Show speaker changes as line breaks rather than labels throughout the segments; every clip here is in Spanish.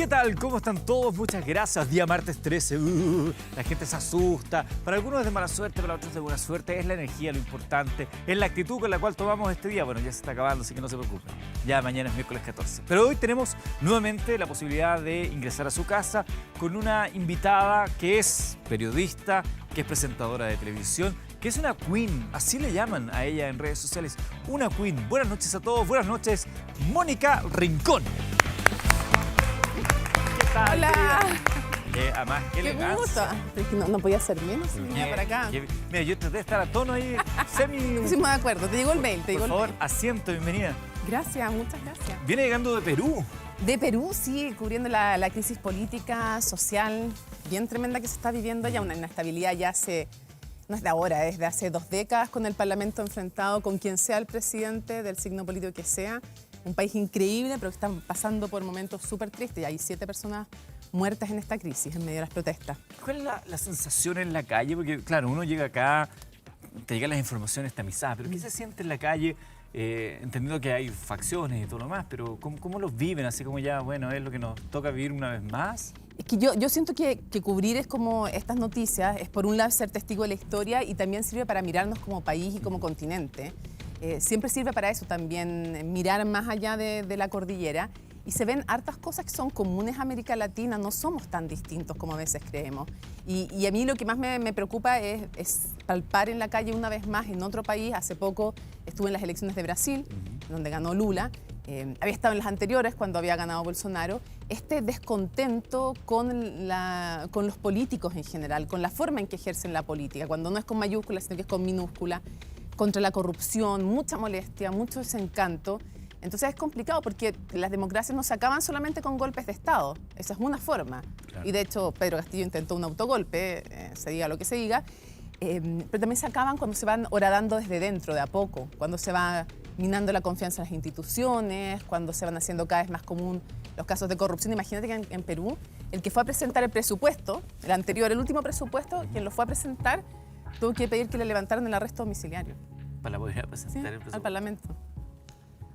¿Qué tal? ¿Cómo están todos? Muchas gracias. Día martes 13. La gente se asusta. Para algunos es de mala suerte, para otros de buena suerte. Es la energía lo importante. Es la actitud con la cual tomamos este día. Bueno, ya se está acabando, así que no se preocupen. Ya mañana es miércoles 14. Pero hoy tenemos nuevamente la posibilidad de ingresar a su casa con una invitada que es periodista, que es presentadora de televisión, que es una queen, así le llaman a ella en redes sociales. Una queen. Buenas noches a todos. Buenas noches, Mónica Rincón.
Hola.
Además, qué
Qué gusto.
elegancia.
No podía ser menos si venía
Qué-
para acá.
Mira, yo traté de estar a tono ahí, semi...
Pusimos de acuerdo. Te llegó el mail, te llegó
Por
el
favor,
mail.
asiento, bienvenida.
Gracias, muchas gracias.
Viene llegando de Perú.
De Perú, sí, cubriendo la crisis política, social, bien tremenda que se está viviendo ya, una inestabilidad ya no es de ahora, es de hace 2 décadas, con el Parlamento enfrentado con quien sea el presidente, del signo político que sea. Un país increíble, pero que están pasando por momentos súper tristes. Hay 7 personas muertas en esta crisis, en medio de las protestas.
¿Cuál es la sensación en la calle? Porque, claro, uno llega acá, te llegan las informaciones tamizadas, pero ¿qué se siente en la calle? Entendiendo que hay facciones y todo lo más, pero ¿cómo los viven? Así como ya, bueno, es lo que nos toca vivir una vez más.
Es que yo siento que cubrir es como estas noticias, es por un lado ser testigo de la historia y también sirve para mirarnos como país y como continente. Siempre sirve para eso también, mirar más allá de la cordillera. Y se ven hartas cosas que son comunes a América Latina, no somos tan distintos como a veces creemos. Y a mí lo que más me preocupa es palpar en la calle una vez más en otro país. Hace poco estuve en las elecciones de Brasil, donde ganó Lula. Había estado en las anteriores cuando había ganado Bolsonaro. Este descontento con los políticos en general, con la forma en que ejercen la política, cuando no es con mayúsculas, sino que es con minúsculas, contra la corrupción, mucha molestia, mucho desencanto. Entonces es complicado porque las democracias no se acaban solamente con golpes de Estado. Esa es una forma.
Claro.
Y de hecho Pedro Castillo intentó un autogolpe, se diga lo que se diga. Pero también se acaban cuando se van horadando desde dentro, de a poco. Cuando se va minando la confianza en las instituciones, cuando se van haciendo cada vez más común los casos de corrupción. Imagínate que en Perú, el que fue a presentar el presupuesto, el anterior, el último presupuesto, quien lo fue a presentar, tuvo que pedir que le levantaran el arresto domiciliario.
Para poder presentar el presupuesto.
Al Parlamento.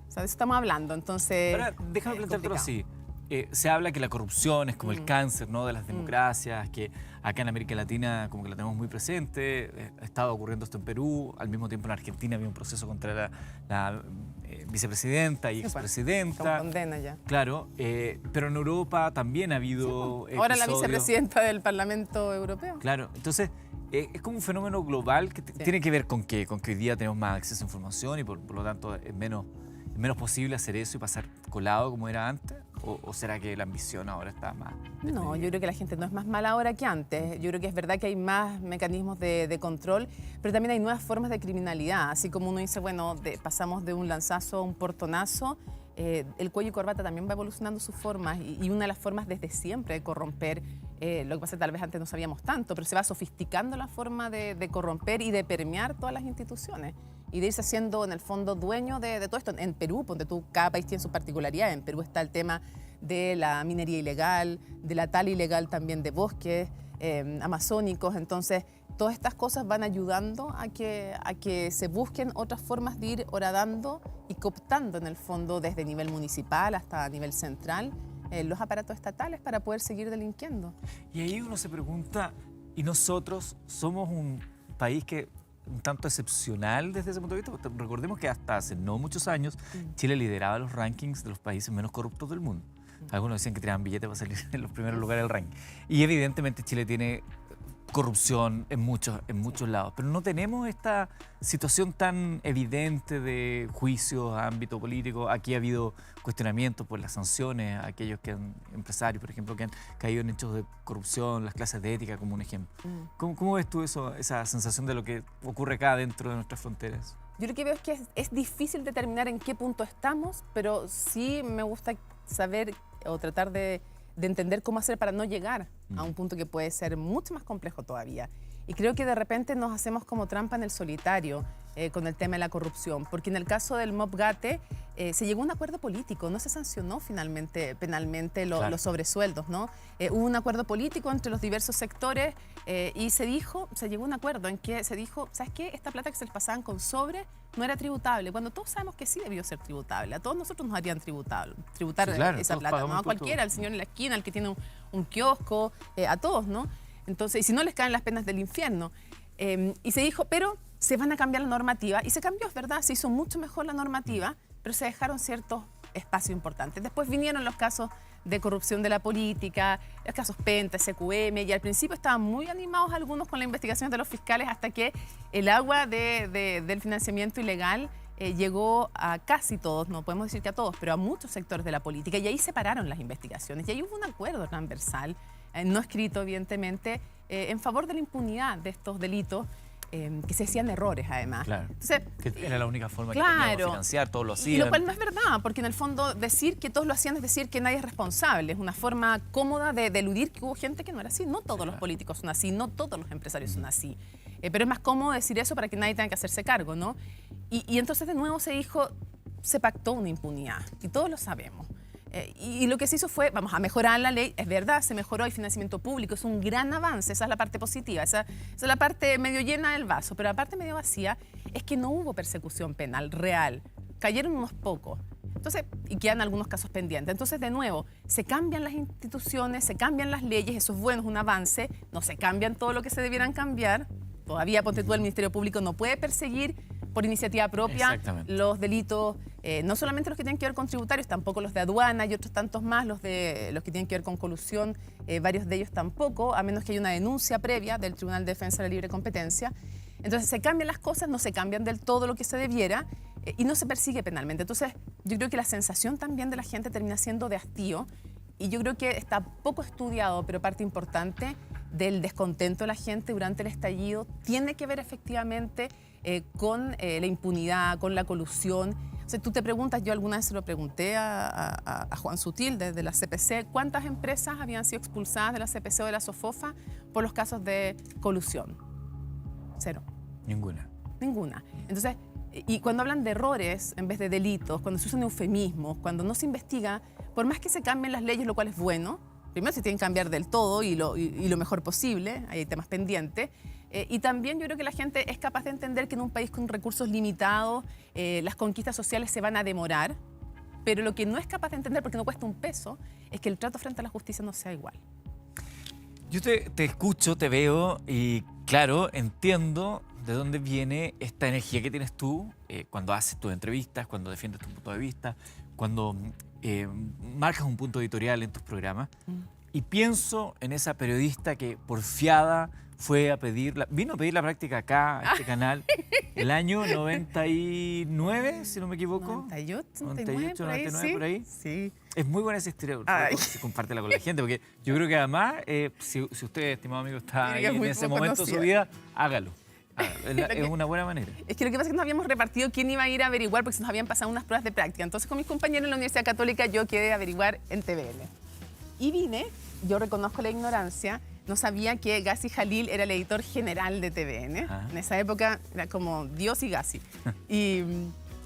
O sea, de eso estamos hablando, entonces...
Ahora, déjame planteártelo así. Se habla que la corrupción es como el cáncer, ¿no?, de las democracias, que acá en América Latina como que la tenemos muy presente. Ha estado ocurriendo esto en Perú, al mismo tiempo en Argentina había un proceso contra la vicepresidenta y
Sí, pues,
expresidenta.
con condena ya.
Claro, pero en Europa también ha habido
Ahora la
episodios.
vicepresidenta del Parlamento Europeo.
Claro, entonces es como un fenómeno global que tiene que ver con que hoy día tenemos más acceso a información y por lo tanto es menos posible hacer eso y pasar colado como era antes. ¿O será que la ambición ahora está más?
No, yo creo que la gente no es más mala ahora que antes. Yo creo que es verdad que hay más mecanismos de control, pero también hay nuevas formas de criminalidad. Así como uno dice, bueno, pasamos de un lanzazo a un portonazo, el cuello y corbata también va evolucionando sus formas y una de las formas desde siempre de corromper, lo que pasa es que tal vez antes no sabíamos tanto, pero se va sofisticando la forma de corromper y de permear todas las instituciones y de irse haciendo en el fondo dueño de todo esto. En Perú, ponte tú, cada país tiene sus particularidades. En Perú está el tema de la minería ilegal, de la tala ilegal también de bosques amazónicos. Entonces, todas estas cosas van ayudando a que se busquen otras formas de ir horadando y cooptando en el fondo desde nivel municipal hasta nivel central los aparatos estatales para poder seguir delinquiendo.
Y ahí uno se pregunta, ¿y nosotros somos un país que un tanto excepcional desde ese punto de vista? Recordemos que hasta hace no muchos años Chile lideraba los rankings de los países menos corruptos del mundo. Algunos decían que tiraban billetes para salir en los primeros lugares del ranking. Y evidentemente Chile tiene corrupción en muchos lados, pero no tenemos esta situación tan evidente de juicios a ámbito político. Aquí ha habido cuestionamientos por las sanciones a aquellos empresarios, por ejemplo, que han caído en hechos de corrupción, las clases de ética como un ejemplo. ¿Cómo ves tú esa sensación de lo que ocurre acá dentro de nuestras fronteras?
Yo lo que veo es que es difícil determinar en qué punto estamos, pero sí me gusta saber o tratar de entender cómo hacer para no llegar a un punto que puede ser mucho más complejo todavía. Y creo que de repente nos hacemos como trampa en el solitario. con el tema de la corrupción, porque en el caso del MOP Gate se llegó a un acuerdo político, no se sancionó finalmente penalmente los sobresueldos, ¿no? Hubo un acuerdo político entre los diversos sectores y se llegó a un acuerdo en que se dijo, ¿sabes qué? Esta plata que se les pasaban con sobre no era tributable, cuando todos sabemos que sí debió ser tributable, a todos nosotros nos harían tributar esa plata, ¿no? A cualquiera, al señor en la esquina, al que tiene un kiosco, a todos, ¿no? Entonces, y si no les caen las penas del infierno. Y se dijo, pero se van a cambiar la normativa, y se cambió, es verdad, se hizo mucho mejor la normativa, pero se dejaron ciertos espacios importantes. Después vinieron los casos de corrupción de la política, los casos Penta, SQM, y al principio estaban muy animados algunos con la investigación de los fiscales hasta que el agua del financiamiento ilegal llegó a casi todos, no podemos decir que a todos, pero a muchos sectores de la política, y ahí se pararon las investigaciones, y ahí hubo un acuerdo transversal, no escrito evidentemente, en favor de la impunidad de estos delitos, que se hacían errores además.
Claro.
Entonces,
que era la única forma que teníamos de financiar, todos lo hacían.
Y lo cual no es verdad, porque en el fondo decir que todos lo hacían es decir que nadie es responsable. Es una forma cómoda de eludir que hubo gente que no era así. No todos los políticos son así, no todos los empresarios son así. Pero es más cómodo decir eso para que nadie tenga que hacerse cargo, ¿no? Y entonces de nuevo se pactó una impunidad, y todos lo sabemos. Y lo que se hizo fue, vamos a mejorar la ley, es verdad, se mejoró el financiamiento público, es un gran avance, esa es la parte positiva, esa es la parte medio llena del vaso, pero la parte medio vacía es que no hubo persecución penal real, cayeron unos pocos, entonces, y quedan algunos casos pendientes. Entonces, de nuevo, se cambian las instituciones, se cambian las leyes, eso es bueno, es un avance, no se cambian todo lo que se debieran cambiar, todavía, ponte tú, el Ministerio Público no puede perseguir por iniciativa propia los delitos, no solamente los que tienen que ver con tributarios, tampoco los de aduana y otros tantos más, los que tienen que ver con colusión, varios de ellos tampoco, a menos que haya una denuncia previa del Tribunal de Defensa de la Libre Competencia. Entonces se cambian las cosas, no se cambian del todo lo que se debiera y no se persigue penalmente. Entonces yo creo que la sensación también de la gente termina siendo de hastío, y yo creo que está poco estudiado, pero parte importante del descontento de la gente durante el estallido tiene que ver efectivamente con la impunidad, con la colusión. O sea, tú te preguntas, yo alguna vez se lo pregunté a Juan Sutil de la CPC, ¿cuántas empresas habían sido expulsadas de la CPC o de la SOFOFA por los casos de colusión? Cero.
Ninguna.
Ninguna. Entonces, y cuando hablan de errores en vez de delitos, cuando se usan eufemismos, cuando no se investiga, por más que se cambien las leyes, lo cual es bueno, primero se tienen que cambiar del todo y lo mejor posible, hay temas pendientes, y también yo creo que la gente es capaz de entender que en un país con recursos limitados las conquistas sociales se van a demorar, pero lo que no es capaz de entender, porque no cuesta un peso, es que el trato frente a la justicia no sea igual.
Yo te escucho, te veo y claro, entiendo de dónde viene esta energía que tienes tú cuando haces tus entrevistas, cuando defiendes tu punto de vista, cuando marcas un punto editorial en tus programas. Y pienso en esa periodista que porfiada vino a pedir la práctica acá, a este canal, el año 99, si no me equivoco.
98,
99, por ahí.
Sí.
Es muy buena esa historia, compártela con la gente, porque yo creo que además, si usted, estimado amigo, está ahí en ese momento de su vida, hágalo. Es una buena manera.
Es que lo que pasa es que nos habíamos repartido quién iba a ir a averiguar, porque se nos habían pasado unas pruebas de práctica. Entonces, con mis compañeros en la Universidad Católica, yo quedé a averiguar en TVN. Y vine, yo reconozco la ignorancia, no sabía que Gassi Jalil era el editor general de TVN. En esa época era como Dios y Gassi. Y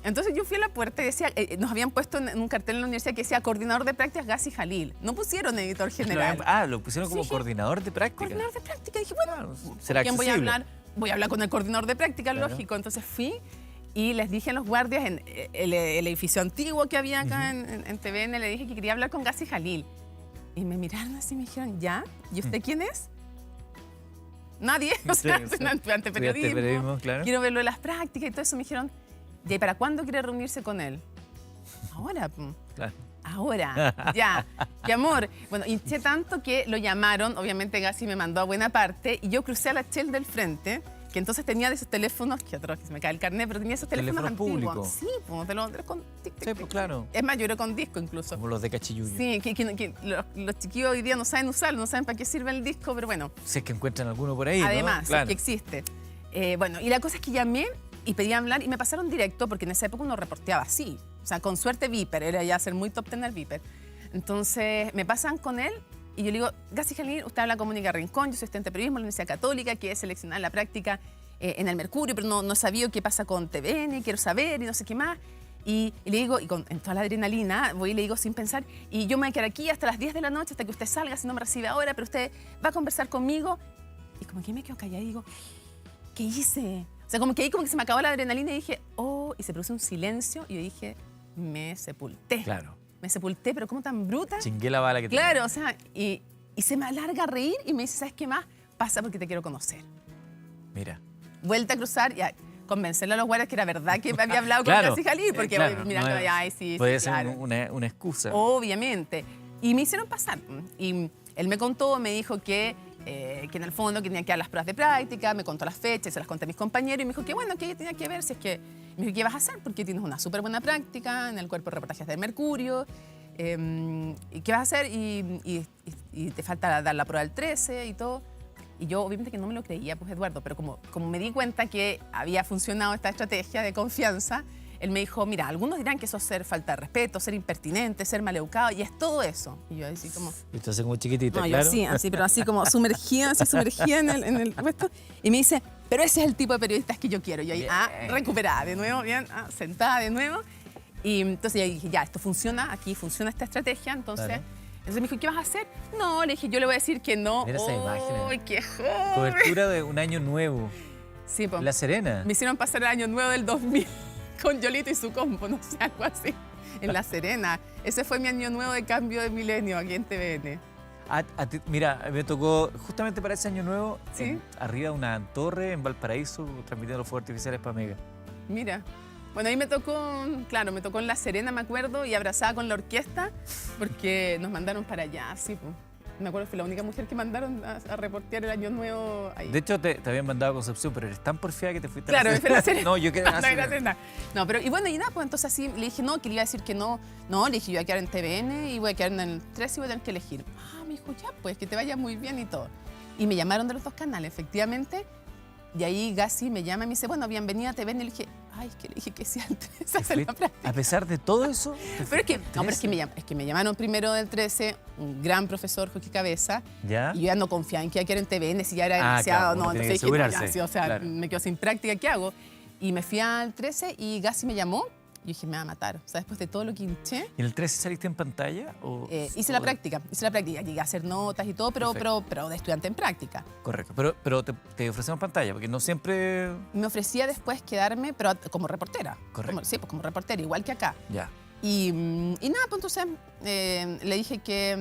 entonces yo fui a la puerta y decía, nos habían puesto en un cartel en la universidad que decía coordinador de prácticas Gassi Jalil. No pusieron editor general.
Lo pusieron como coordinador de prácticas.
Coordinador de prácticas. Dije, bueno,
¿será
¿quién
accesible?
Voy a hablar con el coordinador de prácticas, lógico. Entonces fui y les dije a los guardias en el edificio antiguo que había acá en TVN, le dije que quería hablar con Gassi Jalil. Y me miraron así y me dijeron, ¿ya? ¿Y usted quién es? Nadie. O sea, estudiante periodismo.
Claro.
Quiero verlo de las prácticas y todo eso. Me dijeron, ¿y para cuándo quiere reunirse con él? Ahora.
Claro.
Ahora, ya. Mi amor. Bueno, hinché tanto que lo llamaron. Obviamente Gassi me mandó a buena parte. Y yo crucé a la Shell del frente, que entonces tenía de esos teléfonos, que otro, que se me cae el carnet, pero tenía esos teléfonos antiguos.
Públicos.
Sí, pues, de los con tic,
sí, pues claro.
Es más, yo era con disco incluso.
Como los de Cachiyuyo.
Sí, que los chiquillos hoy día no saben usarlo, no saben para qué sirve el disco, pero bueno.
Si es que encuentran alguno por ahí,
además,
¿no? Claro.
es que existe. Bueno, y la cosa es que llamé y pedí hablar y me pasaron directo, porque en esa época uno reporteaba así. O sea, con suerte Viper, era ya ser muy top tener Viper. Entonces me pasan con él y yo le digo, Gassi Jalil, usted habla con Mónica Rincón, yo soy estudiante de periodismo en la Universidad Católica, que es seleccionada en la práctica en el Mercurio, pero no he sabido qué pasa con TVN, quiero saber y no sé qué más. Y le digo, en toda la adrenalina, voy y le digo sin pensar, y yo me voy a quedar aquí hasta las 10 de la noche, hasta que usted salga, si no me recibe ahora, pero usted va a conversar conmigo. Y como que me quedo callada y digo, ¿qué hice? O sea, como que ahí como que se me acabó la adrenalina y dije, oh, y se produce un silencio y yo dije, me sepulté.
Claro.
Me sepulté, pero ¿cómo tan bruta?
Chingué la bala que tenía.
Claro, o sea, y se me alarga a reír y me dice, ¿sabes qué más? Pasa porque te quiero conocer.
Mira.
Vuelta a cruzar y a convencerle a los guardias que era verdad que había hablado con
Claro,
Casi Jalil, porque
claro,
mirando,
no es-
ay, sí,
puede
sí,
ser
claro.
una excusa.
Obviamente. Y me hicieron pasar. Y él me contó, me dijo que en el fondo que tenía que dar las pruebas de práctica, me contó las fechas, se las conté a mis compañeros y me dijo que bueno, que tenía que ver si es que... Me dijo, ¿qué vas a hacer? Porque tienes una súper buena práctica en el cuerpo de reportajes del Mercurio. ¿Y qué vas a hacer? Y te falta dar la prueba del 13 y todo. Y yo obviamente que no me lo creía, pues Eduardo, pero como me di cuenta que había funcionado esta estrategia de confianza, él me dijo, mira, algunos dirán que eso es ser falta de respeto, ser impertinente, ser maleducado, y es todo eso. Y yo así como...
Esto hace como chiquitita,
No, yo
claro.
así, pero así como sumergida en el puesto. Y me dice, pero ese es el tipo de periodistas que yo quiero. Y yo ahí,
Bien.
recuperada de nuevo, bien, sentada de nuevo. Y entonces yo dije, ya, esto funciona, aquí funciona esta estrategia, entonces...
Claro.
Entonces me dijo, ¿qué vas a hacer? No, le dije, yo le voy a decir que no.
Mira esas imágenes.
¡Ay, qué joven!
Cobertura de un año nuevo.
Sí, pues.
La Serena.
Me hicieron pasar el año nuevo del 2000 con Yolito y su combo, no sé, algo así, en La Serena. Ese fue mi año nuevo de cambio de milenio aquí en TVN.
Mira, me tocó justamente para ese año nuevo,
¿Sí?
arriba de una torre en Valparaíso, transmitiendo los fuegos artificiales para Mega.
Mira. Bueno, ahí me tocó, claro, me tocó en La Serena, me acuerdo, y abrazada con la orquesta, porque nos mandaron para allá, sí, pues. Me acuerdo que fui la única mujer que mandaron a reportear el año nuevo ahí.
De hecho, te habían mandado a Concepción, pero eres tan porfiada que te fuiste
Claro,
a
me fui a La Serena.
No, yo quedé
No, era Serena. No, pero, y bueno, y nada, pues entonces así le dije no, que le iba a decir que no. No, le dije, yo voy a quedar en TVN y voy a quedar en el 13 y voy a tener que elegir. Ah, me dijo, ya, pues, que te vaya muy bien y todo. Y me llamaron de los dos canales, efectivamente. Y ahí Gassi me llama y me dice, bueno, bienvenida a TVN. Y le dije, ay, es que le dije que sí antes de hacer la práctica.
A pesar de todo eso.
Pero es que, no, pero es que me llamaron primero del 13, un gran profesor, Jorge Cabeza,
¿Ya?
y yo ya no confiaba en que iba a quedar en TVN, si ya era iniciado,
claro,
no,
uno tiene
entonces
que
dije, no, ya,
asegurarse,
sí, o sea,
claro.
me quedo sin práctica, ¿qué hago? Y me fui al 13 y Gassi me llamó, y dije, me va a matar. O sea, después de todo lo que hinché,
¿Y en el 13 saliste en pantalla?
hice la práctica, llegué a hacer notas y todo, pero de estudiante en práctica.
Correcto, pero te ofrecemos pantalla, porque no siempre...
Me ofrecía después quedarme, pero como reportera.
Correcto.
Sí, pues como reportera, igual que acá.
Ya.
Y nada, pues entonces le dije que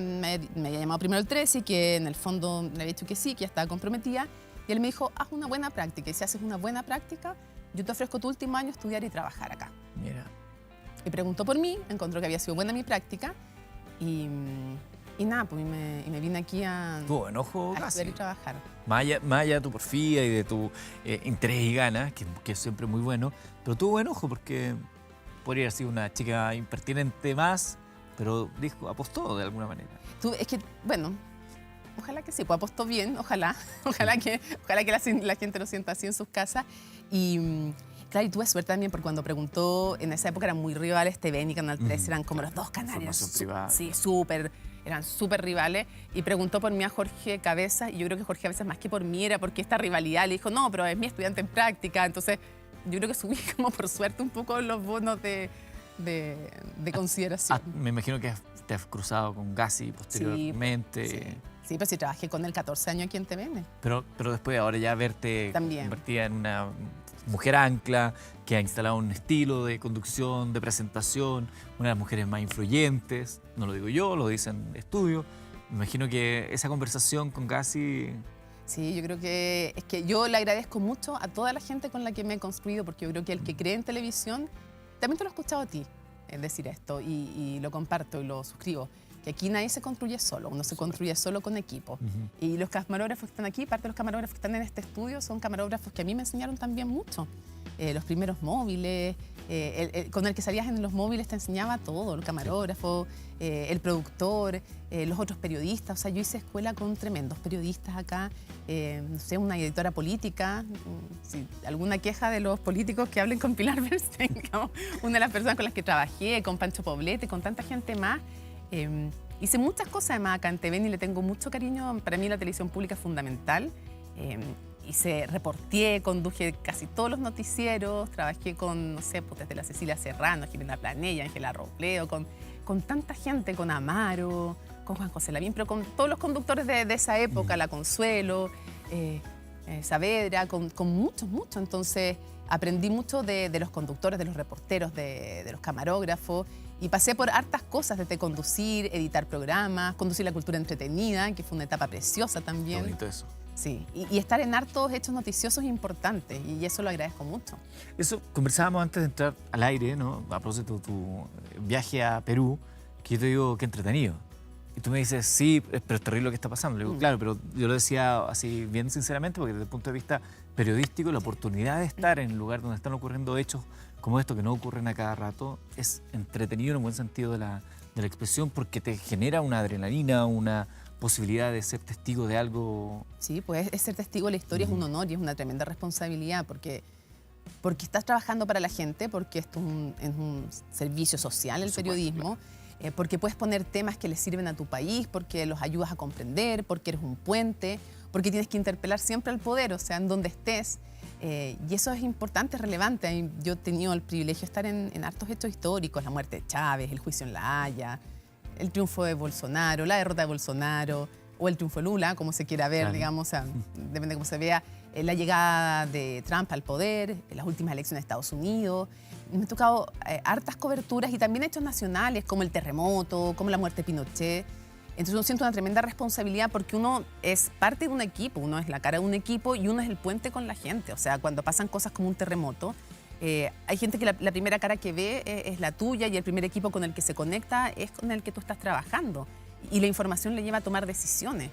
me había llamado primero el 13 y que en el fondo le había dicho que sí, que ya estaba comprometida. Y él me dijo, haz una buena práctica. Y si haces una buena práctica, yo te ofrezco tu último año estudiar y trabajar acá.
Mira.
Y preguntó por mí, encontró que había sido buena mi práctica. Y nada, pues me vine aquí a
Tuvo enojo
estudiar
casi.
y trabajar.
Más allá de tu porfía y de tu interés y ganas, que es siempre muy bueno, pero tuvo enojo porque podría haber sido una chica impertinente más, pero dijo, apostó de alguna manera.
Es que, bueno, ojalá que sí, pues apostó bien, ojalá que la gente lo sienta así en sus casas. Y claro, y tuve suerte también porque cuando preguntó, en esa época eran muy rivales, TVN y Canal 13, eran como los dos canales.
Información privada.
Sí, eran súper rivales. Y preguntó por mí a Jorge Cabeza, y yo creo que Jorge Cabeza más que por mí era porque esta rivalidad, le dijo, no, pero es mi estudiante en práctica. Entonces, yo creo que subí como por suerte un poco los bonos de consideración.
Me imagino que te has cruzado con Gassi posteriormente.
Sí, pero sí trabajé con él 14 años aquí en TVN.
Pero después ahora ya verte
También.
convertida en una mujer ancla que ha instalado un estilo de conducción, de presentación, una de las mujeres más influyentes, no lo digo yo, lo dicen estudios. Me imagino que esa conversación con Gassi...
Sí, yo creo que es que yo le agradezco mucho a toda la gente con la que me he construido, porque yo creo que el que cree en televisión, también te lo he escuchado a ti decir esto, y lo comparto y lo suscribo, que aquí nadie se construye solo, uno se construye solo con equipo. Y los camarógrafos que están aquí, parte de los camarógrafos que están en este estudio, son camarógrafos que a mí me enseñaron también mucho. Los primeros móviles, con el que salías en los móviles te enseñaba todo, el camarógrafo, el productor, los otros periodistas. O sea, yo hice escuela con tremendos periodistas acá, no sé, una editora política, si alguna queja de los políticos que hablen con Pilar Bernstein, digamos, una de las personas con las que trabajé, con Pancho Poblete, con tanta gente más. Hice muchas cosas además acá en TVN y le tengo mucho cariño. Para mí la televisión pública es fundamental. reporteé, conduje casi todos los noticieros, trabajé con, no sé, pues desde la Cecilia Serrano, Jimena Planella, Ángela Robleo, con tanta gente, con Amaro, con Juan José Lavín, pero con todos los conductores de esa época, La Consuelo, Saavedra, con muchos. Entonces aprendí mucho de los conductores, de los reporteros, de los camarógrafos, y pasé por hartas cosas, desde conducir, editar programas, conducir la cultura entretenida, que fue una etapa preciosa también.
Qué bonito eso.
Sí, y estar en hartos hechos noticiosos es importante, y eso lo agradezco mucho.
Eso conversábamos antes de entrar al aire, ¿no? A propósito de tu viaje a Perú, que yo te digo, qué entretenido. Y tú me dices, sí, pero es terrible lo que está pasando. Le digo, claro, pero yo lo decía así bien sinceramente, porque desde el punto de vista periodístico, la oportunidad de estar en el lugar donde están ocurriendo hechos como estos, que no ocurren a cada rato, es entretenido en un buen sentido de la expresión, porque te genera una adrenalina, una posibilidad de ser testigo de algo.
Sí, pues ser testigo de la historia es un honor y es una tremenda responsabilidad, porque estás trabajando para la gente, porque esto es un servicio social, el periodismo, claro. Porque puedes poner temas que les sirven a tu país, porque los ayudas a comprender, porque eres un puente, porque tienes que interpelar siempre al poder, o sea, en donde estés. Y eso es importante, es relevante. Yo he tenido el privilegio de estar en hartos hechos históricos, la muerte de Chávez, el juicio en La Haya, el triunfo de Bolsonaro, la derrota de Bolsonaro, o el triunfo de Lula, como se quiera ver, claro. Digamos, o sea, depende de cómo se vea, la llegada de Trump al poder, las últimas elecciones de Estados Unidos. Me ha tocado hartas coberturas y también hechos nacionales, como el terremoto, como la muerte de Pinochet. Entonces uno siente una tremenda responsabilidad, porque uno es parte de un equipo, uno es la cara de un equipo y uno es el puente con la gente. O sea, cuando pasan cosas como un terremoto, hay gente que la primera cara que ve es la tuya, y el primer equipo con el que se conecta es con el que tú estás trabajando. Y la información le lleva a tomar decisiones,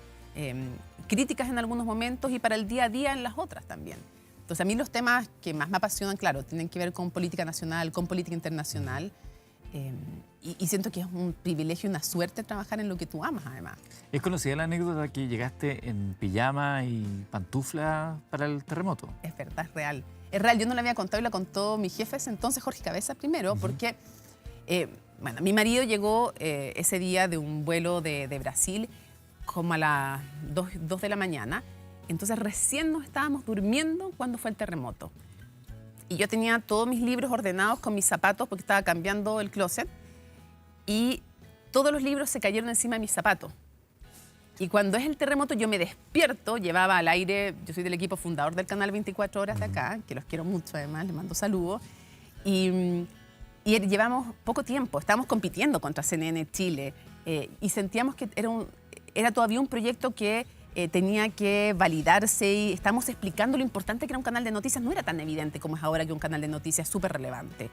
críticas en algunos momentos y para el día a día en las otras también. Entonces a mí los temas que más me apasionan, claro, tienen que ver con política nacional, con política internacional. Y siento que es un privilegio y una suerte trabajar en lo que tú amas, además.
¿Es conocida la anécdota que llegaste en pijama y pantufla para el terremoto?
Es verdad, es real. Es real, yo no la había contado y la contó mi jefe ese entonces, Jorge Cabeza, primero, porque bueno, mi marido llegó ese día de un vuelo de Brasil como a las 2 de la mañana. Entonces recién nos estábamos durmiendo cuando fue el terremoto. Y yo tenía todos mis libros ordenados con mis zapatos, porque estaba cambiando el closet, y todos los libros se cayeron encima de mis zapatos. Y cuando es el terremoto yo me despierto, llevaba al aire, yo soy del equipo fundador del canal 24 Horas de acá, que los quiero mucho además, les mando saludos, y llevamos poco tiempo, estábamos compitiendo contra CNN Chile, y sentíamos que era todavía un proyecto que tenía que validarse, y estábamos explicando lo importante que era un canal de noticias. No era tan evidente como es ahora que un canal de noticias es súper relevante.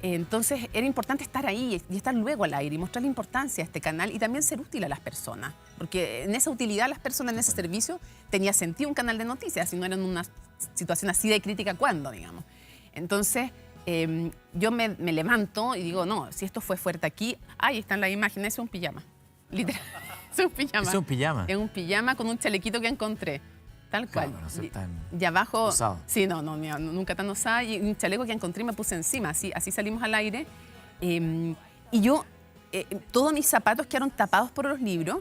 Entonces era importante estar ahí y estar luego al aire y mostrar la importancia de este canal y también ser útil a las personas, porque en esa utilidad a las personas, en ese servicio, tenía sentido un canal de noticias, si no era en una situación así de crítica, ¿cuándo, digamos? Entonces yo me levanto y digo, no, si esto fue fuerte aquí, ahí están las imágenes, es un pijama, literal. Es un pijama.
¿Es un pijama?
Es un pijama con un chalequito que encontré. Tal cual.
Claro, no sé, tan
y abajo.
usado.
Sí, no, nunca tan usada. Y un chaleco que encontré y me puse encima. Así salimos al aire. Y yo, todos mis zapatos quedaron tapados por los libros.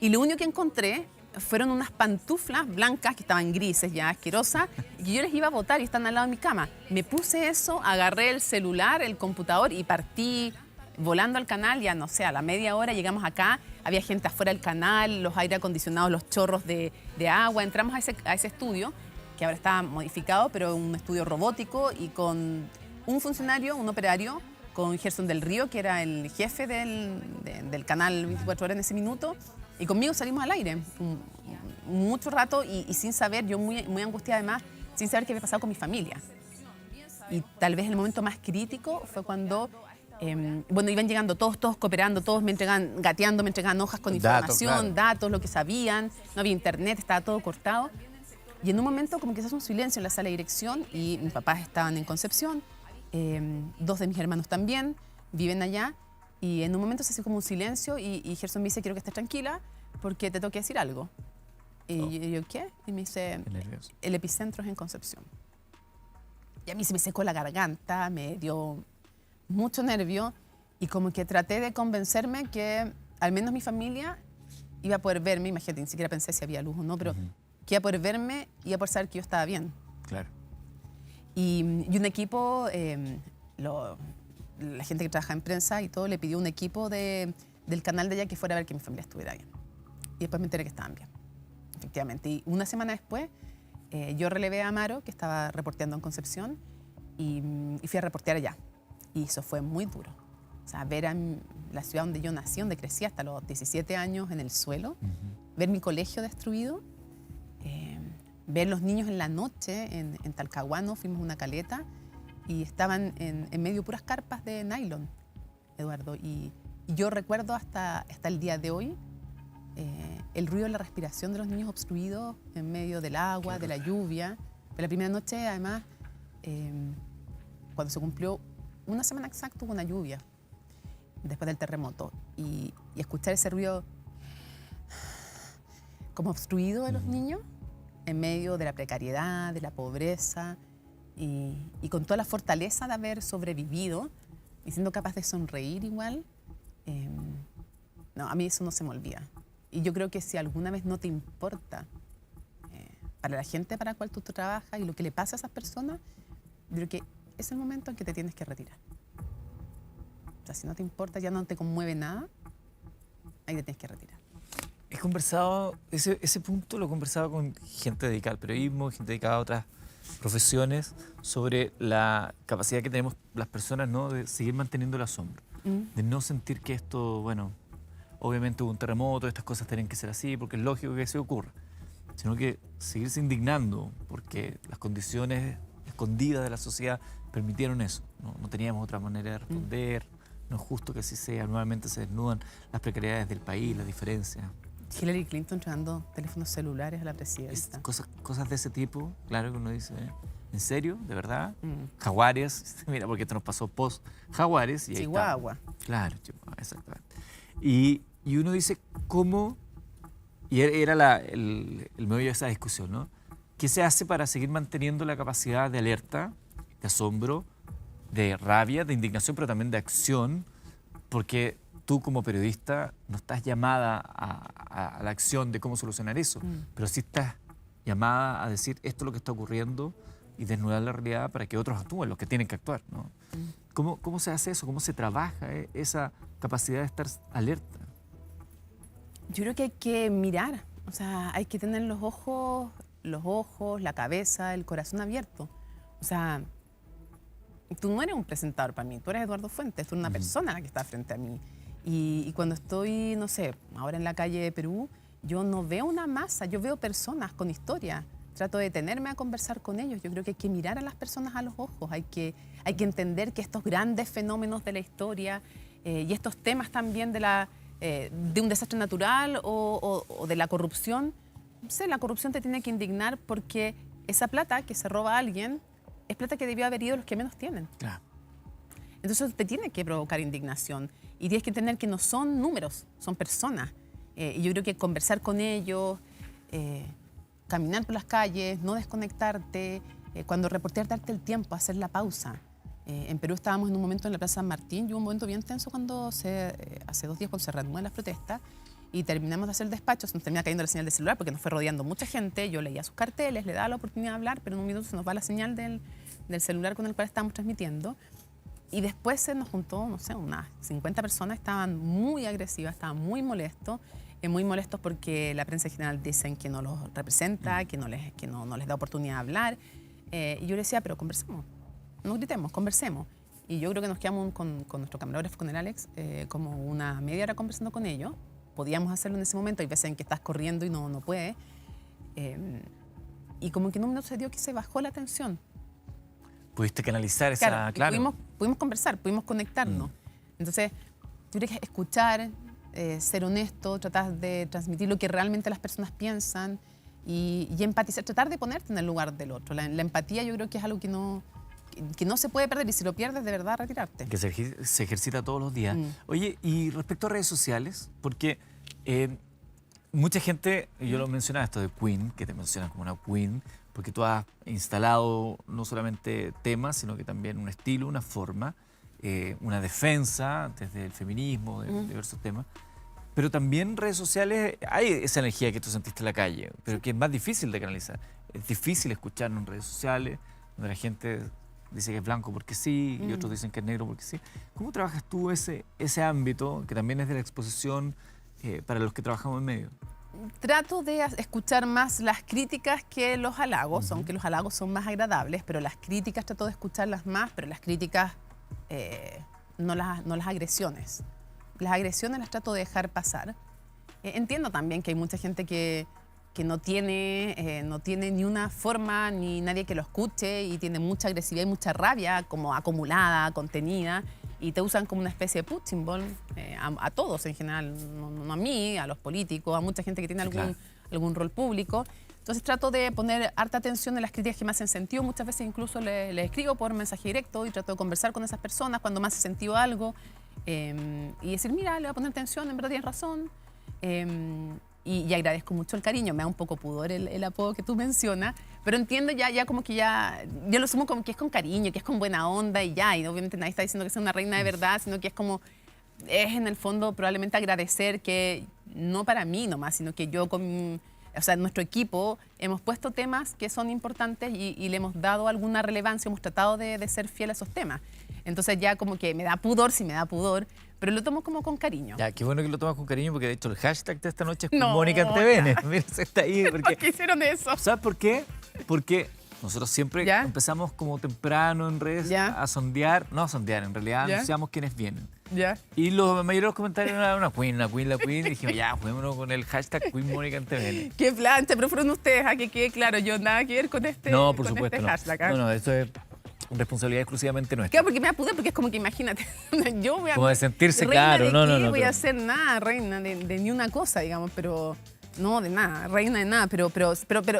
Y lo único que encontré fueron unas pantuflas blancas que estaban grises, ya asquerosas, y yo les iba a botar y están al lado de mi cama. Me puse eso, agarré el celular, el computador y partí volando al canal. Ya no sé, a la media hora llegamos acá. Había gente afuera del canal, los aire acondicionados, los chorros de agua. Entramos a ese estudio, que ahora está modificado, pero un estudio robótico, y con un funcionario, un operario, con Gerson del Río, que era el jefe del canal 24 Horas en ese minuto, y conmigo salimos al aire mucho rato y sin saber, yo muy angustiada además, sin saber qué había pasado con mi familia. Y tal vez el momento más crítico fue cuando bueno, iban llegando todos cooperando, todos me entregaban, gateando, me entregaban hojas con información, datos, lo que sabían, no había internet, estaba todo cortado. Y en un momento como que se hace un silencio en la sala de dirección, y mis papás estaban en Concepción, 2 de mis hermanos también viven allá, y en un momento se hace como un silencio y Gerson me dice, quiero que estés tranquila porque te tengo que decir algo. Y yo, ¿qué? Y me dice, el epicentro es en Concepción. Y a mí se me secó la garganta, me dio mucho nervio, y como que traté de convencerme que al menos mi familia iba a poder verme. Imagínate, ni siquiera pensé si había luz o no, pero que iba a poder verme y iba a poder saber que yo estaba bien.
Claro.
Y un equipo, la gente que trabaja en prensa y todo, le pidió un equipo del canal de allá que fuera a ver que mi familia estuviera bien. Y después me enteré que estaban bien, efectivamente. Y una semana después, yo relevé a Amaro, que estaba reporteando en Concepción, y fui a reportear allá. Y eso fue muy duro. O sea, ver a la ciudad donde yo nací, donde crecí hasta los 17 años en el suelo, ver mi colegio destruido, ver los niños en la noche en Talcahuano, fuimos a una caleta y estaban en medio de puras carpas de nylon, Eduardo. Y yo recuerdo hasta el día de hoy el ruido de la respiración de los niños obstruidos en medio del agua, de la lluvia. Pero la primera noche, además, cuando se cumplió una semana exacta, hubo una lluvia después del terremoto. Y escuchar ese ruido como obstruido de los niños en medio de la precariedad, de la pobreza y con toda la fortaleza de haber sobrevivido y siendo capaz de sonreír igual, no, a mí eso no se me olvida. Y yo creo que si alguna vez no te importa para la gente para la cual tú trabajas y lo que le pasa a esas personas, yo creo que es el momento en que te tienes que retirar. O sea, si no te importa, ya no te conmueve nada, ahí te tienes que retirar.
He conversado, ese punto lo he conversado con gente dedicada al periodismo, gente dedicada a otras profesiones, sobre la capacidad que tenemos las personas, ¿no?, de seguir manteniendo el asombro, de no sentir que esto, bueno, obviamente hubo un terremoto, estas cosas tienen que ser así, porque es lógico que se ocurra, sino que seguirse indignando porque las condiciones escondidas de la sociedad permitieron eso. No teníamos otra manera de responder, no es justo que así sea, nuevamente se desnudan las precariedades del país, las diferencias.
Hillary Clinton llevando teléfonos celulares a la presidenta.
Cosas de ese tipo, claro que uno dice, ¿en serio? ¿De verdad? Jaguares, mira, porque esto nos pasó post-Jaguares.
Chihuahua.
Claro, Chihuahua, exactamente. Y uno dice, ¿cómo? Y era el meollo de esa discusión, ¿no? ¿Qué se hace para seguir manteniendo la capacidad de alerta, de asombro, de rabia, de indignación, pero también de acción? Porque tú como periodista no estás llamada a la acción de cómo solucionar eso, pero sí estás llamada a decir esto es lo que está ocurriendo y desnudar la realidad para que otros actúen, los que tienen que actuar, ¿no? ¿Cómo se hace eso? ¿Cómo se trabaja esa capacidad de estar alerta?
Yo creo que hay que mirar, o sea, hay que tener los ojos, la cabeza, el corazón abierto. O sea, tú no eres un presentador para mí, tú eres Eduardo Fuentes, tú eres una persona la que está frente a mí. Y cuando estoy, no sé, ahora en la calle de Perú, yo no veo una masa, yo veo personas con historia. Trato de detenerme a conversar con ellos. Yo creo que hay que mirar a las personas a los ojos, hay que entender que estos grandes fenómenos de la historia y estos temas también de un desastre natural o de la corrupción, no sé, la corrupción te tiene que indignar porque esa plata que se roba a alguien es plata que debió haber ido a los que menos tienen.
Claro.
Entonces te tiene que provocar indignación y tienes que entender que no son números, son personas. Y yo creo que conversar con ellos, caminar por las calles, no desconectarte, cuando reportear, darte el tiempo, hacer la pausa. En Perú estábamos en un momento en la Plaza San Martín y hubo un momento bien tenso cuando hace 2 días cuando se reanudan las protestas y terminamos de hacer el despacho, se nos termina cayendo la señal del celular porque nos fue rodeando mucha gente, yo leía sus carteles, le daba la oportunidad de hablar, pero en un minuto se nos va la señal del celular con el cual estábamos transmitiendo. Y después se nos juntó, no sé, unas 50 personas, estaban muy agresivas, estaban muy molestos porque la prensa en general dicen que no los representa, que no les da oportunidad de hablar. Y yo le decía, pero conversemos, no gritemos, conversemos. Y yo creo que nos quedamos con nuestro camarógrafo, con el Alex, como una media hora conversando con ellos. Podíamos hacerlo en ese momento, hay veces en que estás corriendo y no puedes. Y como que en un minuto se dio que se bajó la tensión.
Pudiste canalizar esa, claro.
Pudimos conversar, pudimos conectarnos. Entonces, yo creo que escuchar, ser honesto, tratar de transmitir lo que realmente las personas piensan y empatizar, tratar de ponerte en el lugar del otro. La empatía yo creo que es algo que no se puede perder y si lo pierdes, de verdad, retirarte.
Que se ejercita todos los días. Oye, y respecto a redes sociales, porque mucha gente, yo lo mencionaba esto de Queen, que te mencionas como una Queen, porque tú has instalado no solamente temas, sino que también un estilo, una forma, una defensa desde el feminismo, de diversos temas. Pero también en redes sociales hay esa energía que tú sentiste en la calle, pero que es más difícil de canalizar. Es difícil escucharlo en redes sociales, donde la gente dice que es blanco porque sí y otros dicen que es negro porque sí. ¿Cómo trabajas tú ese ámbito, que también es de la exposición para los que trabajamos en medio?
Trato de escuchar más las críticas que los halagos, aunque los halagos son más agradables, pero las críticas trato de escucharlas más, pero las críticas no las agresiones. Las agresiones las trato de dejar pasar. Entiendo también que hay mucha gente que no tiene ni una forma ni nadie que lo escuche y tiene mucha agresividad y mucha rabia como acumulada, contenida, y te usan como una especie de punching ball a todos en general, no a mí, a los políticos, a mucha gente que tiene algún rol público. Entonces trato de poner harta atención en las críticas que me hacen sentido. Muchas veces incluso le escribo por mensaje directo y trato de conversar con esas personas cuando me hace sentido algo y decir, mira, le voy a poner atención, en verdad tienes razón. Y agradezco mucho el cariño. Me da un poco pudor el apodo que tú mencionas, pero entiendo ya como que yo lo asumo como que es con cariño, que es con buena onda y ya, y obviamente nadie está diciendo que sea una reina de verdad, sino que es en el fondo probablemente agradecer que no para mí nomás, sino que yo nuestro equipo hemos puesto temas que son importantes y le hemos dado alguna relevancia, hemos tratado de ser fiel a esos temas. Entonces ya como que me da pudor, sí me da pudor, pero lo tomo como con cariño.
Ya, qué bueno que lo tomas con cariño, porque de hecho el hashtag de esta noche es
No,
Mónica en TVN. Mira, está ahí.
¿Por qué hicieron eso?
¿Sabes por qué? Porque nosotros siempre
¿Ya?
empezamos como temprano en redes
¿Ya?
a sondear, no a sondear, en realidad
¿Ya?
anunciamos quiénes vienen.
¿Ya?
Y los mayores de los comentarios eran la queen, y dijimos, ya, juguémonos con el hashtag Queen Mónica en TVN.
Qué plancha, pero fueron ustedes, a que quede claro, yo nada que ver con
No, por
con
supuesto,
este
no.
hashtag. ¿Ah?
No, eso es responsabilidad exclusivamente nuestra.
Claro, porque me da pudor, porque es como que imagínate, yo voy a...
Como de sentirse
reina
claro,
de
no,
qué,
no, no.
voy a
pero-
hacer nada, reina de ni una cosa, digamos, pero... No, de nada, reina de nada, pero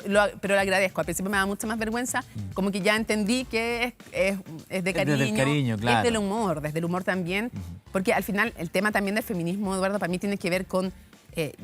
lo agradezco. Al principio me daba mucha más vergüenza, como que ya entendí que es de cariño.
desde el cariño, claro.
Es del humor también, porque al final el tema también del feminismo, Eduardo, para mí tiene que ver con...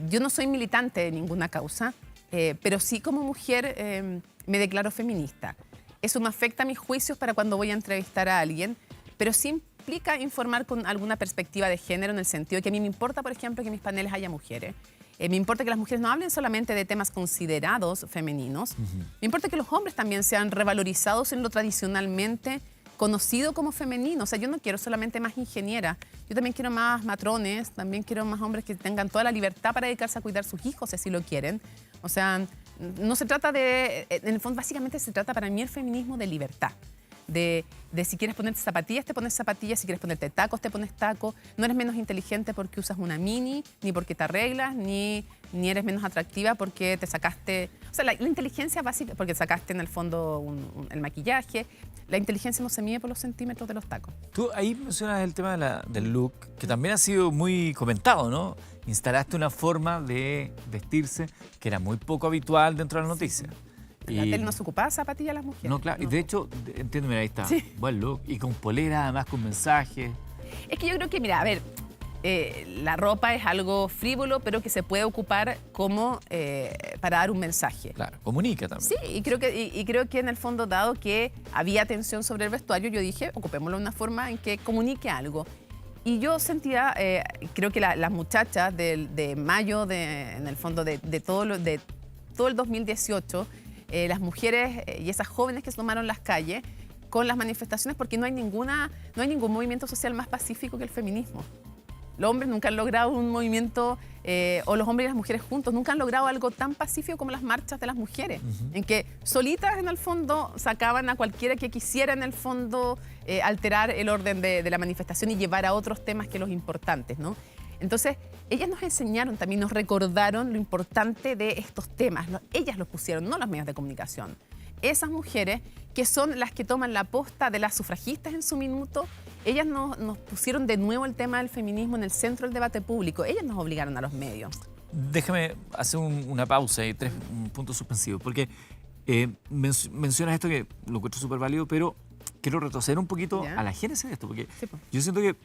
yo no soy militante de ninguna causa, pero sí como mujer me declaro feminista. Eso me afecta a mis juicios para cuando voy a entrevistar a alguien, pero sí implica informar con alguna perspectiva de género en el sentido de que a mí me importa, por ejemplo, que en mis paneles haya mujeres. Me importa que las mujeres no hablen solamente de temas considerados femeninos. Me importa que los hombres también sean revalorizados en lo tradicionalmente conocido como femenino. O sea, yo no quiero solamente más ingenieras. Yo también quiero más matrones, también quiero más hombres que tengan toda la libertad para dedicarse a cuidar a sus hijos, si así lo quieren. O sea, no se trata de... En el fondo, básicamente se trata para mí el feminismo de libertad. De si quieres ponerte zapatillas, te pones zapatillas, si quieres ponerte tacos, te pones tacos. No eres menos inteligente porque usas una mini, ni porque te arreglas, ni eres menos atractiva porque te sacaste... O sea, la inteligencia básica, porque sacaste en el fondo el maquillaje. La inteligencia no se mide por los centímetros de los tacos.
Tú ahí mencionas el tema del look, que también ha sido muy comentado, ¿no? Instalaste una forma de vestirse que era muy poco habitual dentro de las noticias.
La tele no se ocupaba zapatillas a las mujeres.
No, claro. Y de hecho, entiendo, mira, ahí está.
Sí.
Buen look. Y con polera, además, con mensajes.
Es que yo creo que, mira, a ver, la ropa es algo frívolo, pero que se puede ocupar como para dar un mensaje.
Claro, comunica también.
Sí, y creo que en el fondo, dado que había tensión sobre el vestuario, yo dije, ocupémoslo de una forma en que comunique algo. Y yo sentía, creo que las muchachas de mayo, en el fondo, de todo el 2018, las mujeres y esas jóvenes que se tomaron las calles con las manifestaciones, porque no hay ningún movimiento social más pacífico que el feminismo. Los hombres nunca han logrado un movimiento, o los hombres y las mujeres juntos, nunca han logrado algo tan pacífico como las marchas de las mujeres, en que solitas en el fondo sacaban a cualquiera que quisiera en el fondo alterar el orden de la manifestación y llevar a otros temas que los importantes, ¿no? Entonces, ellas nos enseñaron también, nos recordaron lo importante de estos temas. Ellas los pusieron, no los medios de comunicación. Esas mujeres que son las que toman la posta de las sufragistas en su minuto, ellas nos pusieron de nuevo el tema del feminismo en el centro del debate público. Ellas nos obligaron a los medios.
Déjame hacer una pausa y un puntos suspensivos, porque mencionas esto que lo encuentro súper válido, pero quiero retroceder un poquito
¿Ya?
a la génesis de esto, porque
Sí, pues.
yo siento que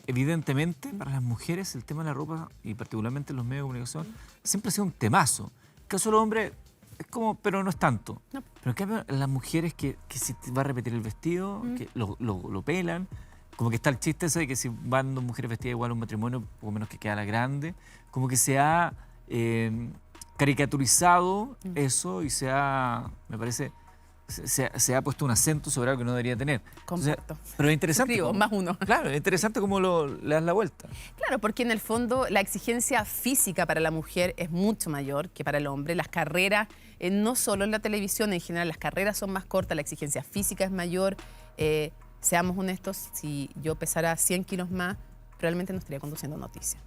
evidentemente para las mujeres el tema de la ropa, y particularmente en los medios de comunicación, siempre ha sido un temazo. En el caso de los hombres es como, pero no es tanto.
No.
Pero en cambio las mujeres que se va a repetir el vestido, que lo pelan, como que está el chiste ese de que si van dos mujeres vestidas igual a un matrimonio, poco menos que queda la grande, como que se ha caricaturizado eso y se ha, me parece, se ha puesto un acento sobre algo que no debería tener.
Comparto.
Pero es interesante.
Suscribo, más uno.
Claro, es interesante cómo le das la vuelta.
Claro, porque en el fondo la exigencia física para la mujer es mucho mayor que para el hombre. Las carreras, no solo en la televisión, en general las carreras son más cortas, la exigencia física es mayor. Seamos honestos, si yo pesara 100 kilos más, probablemente no estaría conduciendo noticias.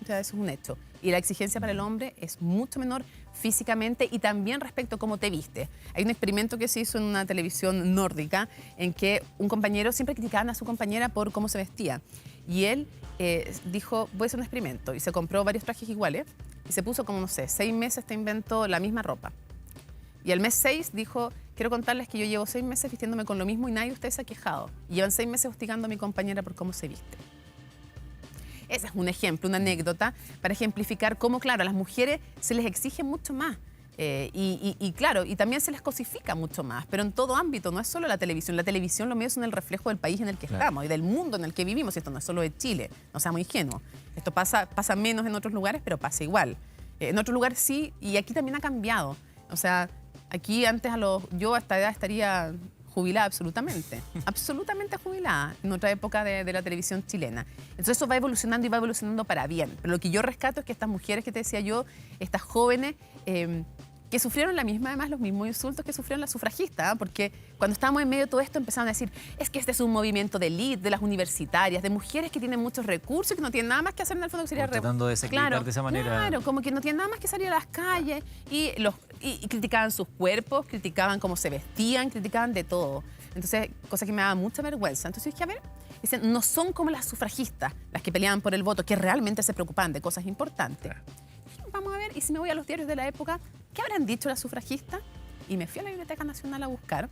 O sea, eso es un hecho. Y la exigencia para el hombre es mucho menor físicamente y también respecto a cómo te viste. Hay un experimento que se hizo en una televisión nórdica en que un compañero siempre criticaban a su compañera por cómo se vestía. Y él dijo, voy a hacer un experimento. Y se compró varios trajes iguales y se puso como, no sé, 6 meses te inventó la misma ropa. Y al mes 6 dijo, quiero contarles que yo llevo 6 meses vistiéndome con lo mismo y nadie de ustedes se ha quejado. Y llevan 6 meses hostigando a mi compañera por cómo se viste. Ese es un ejemplo, una anécdota para ejemplificar cómo, claro, a las mujeres se les exige mucho más. Claro, y también se les cosifica mucho más, pero en todo ámbito, no es solo la televisión. La televisión, lo mío, es el reflejo del país en el que estamos y del mundo en el que vivimos. Y esto no es solo de Chile, no seamos ingenuos. Esto pasa menos en otros lugares, pero pasa igual. En otros lugares sí, y aquí también ha cambiado. O sea, aquí antes yo a esta edad estaría jubilada absolutamente, absolutamente jubilada en otra época de la televisión chilena. Entonces eso va evolucionando y va evolucionando para bien. Pero lo que yo rescato es que estas mujeres que te decía yo, estas jóvenes, que sufrieron además los mismos insultos que sufrieron las sufragistas, porque cuando estábamos en medio de todo esto empezaron a decir, es que este es un movimiento de élite, de las universitarias, de mujeres que tienen muchos recursos y que no tienen nada más que hacer en el fondo que sería...
Tratando de desacreditar de esa manera.
Claro, como que no tienen nada más que salir a las calles y criticaban sus cuerpos, criticaban cómo se vestían, criticaban de todo. Entonces, cosa que me daba mucha vergüenza. Entonces dije, a ver, dicen, no son como las sufragistas, las que peleaban por el voto, que realmente se preocupaban de cosas importantes. Vamos a ver, y si me voy a los diarios de la época, ¿qué habrán dicho las sufragistas? Y me fui a la Biblioteca Nacional a buscar.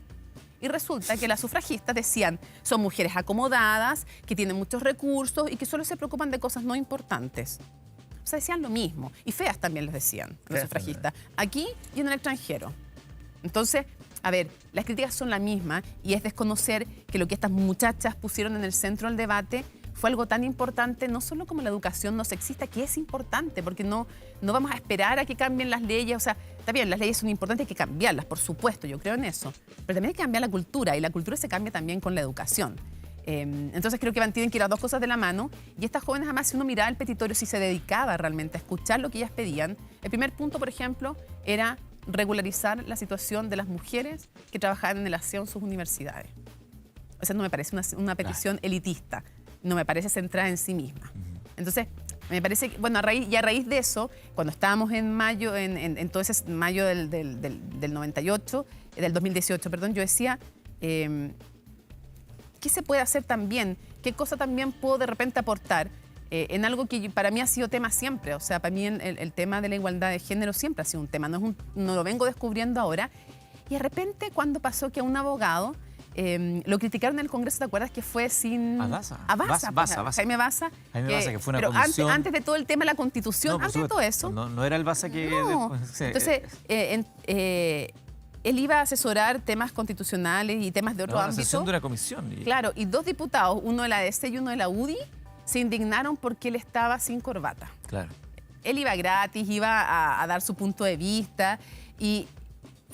Y resulta que las sufragistas decían, son mujeres acomodadas, que tienen muchos recursos y que solo se preocupan de cosas no importantes. O sea, decían lo mismo. Y feas también les decían, las sufragistas. Aquí y en el extranjero. Entonces, a ver, las críticas son las mismas y es desconocer que lo que estas muchachas pusieron en el centro del debate fue algo tan importante, no solo como la educación no sexista, que es importante, porque no vamos a esperar a que cambien las leyes. O sea, está bien, las leyes son importantes, hay que cambiarlas, por supuesto, yo creo en eso. Pero también hay que cambiar la cultura, y la cultura se cambia también con la educación. Entonces creo que tienen que ir las dos cosas de la mano. Y estas jóvenes, además, si uno miraba el petitorio, si se dedicaba realmente a escuchar lo que ellas pedían, el primer punto, por ejemplo, era regularizar la situación de las mujeres que trabajaban en el aseo en sus universidades. O sea, no me parece una petición elitista. No me parece centrada en sí misma. Entonces, me parece que, bueno, a raíz de eso, cuando estábamos en mayo, entonces mayo del 98, del 2018, perdón, yo decía, ¿qué se puede hacer también? ¿Qué cosa también puedo de repente aportar en algo que para mí ha sido tema siempre? O sea, para mí el tema de la igualdad de género siempre ha sido un tema, no lo vengo descubriendo ahora. Y de repente, cuando pasó que a un abogado lo criticaron en el Congreso, ¿te acuerdas? Que fue sin...
A Baza.
Jaime Baza.
Jaime Baza, que fue una
pero
comisión...
antes de todo el tema de la Constitución, antes de todo eso...
No era el Baza que...
No. Entonces, él iba a asesorar temas constitucionales y temas de otro ámbito.
La sesión de una comisión.
Claro, y 2 diputados, uno de la ADC y uno de la UDI, se indignaron porque él estaba sin corbata.
Claro.
Él iba gratis, iba a dar su punto de vista y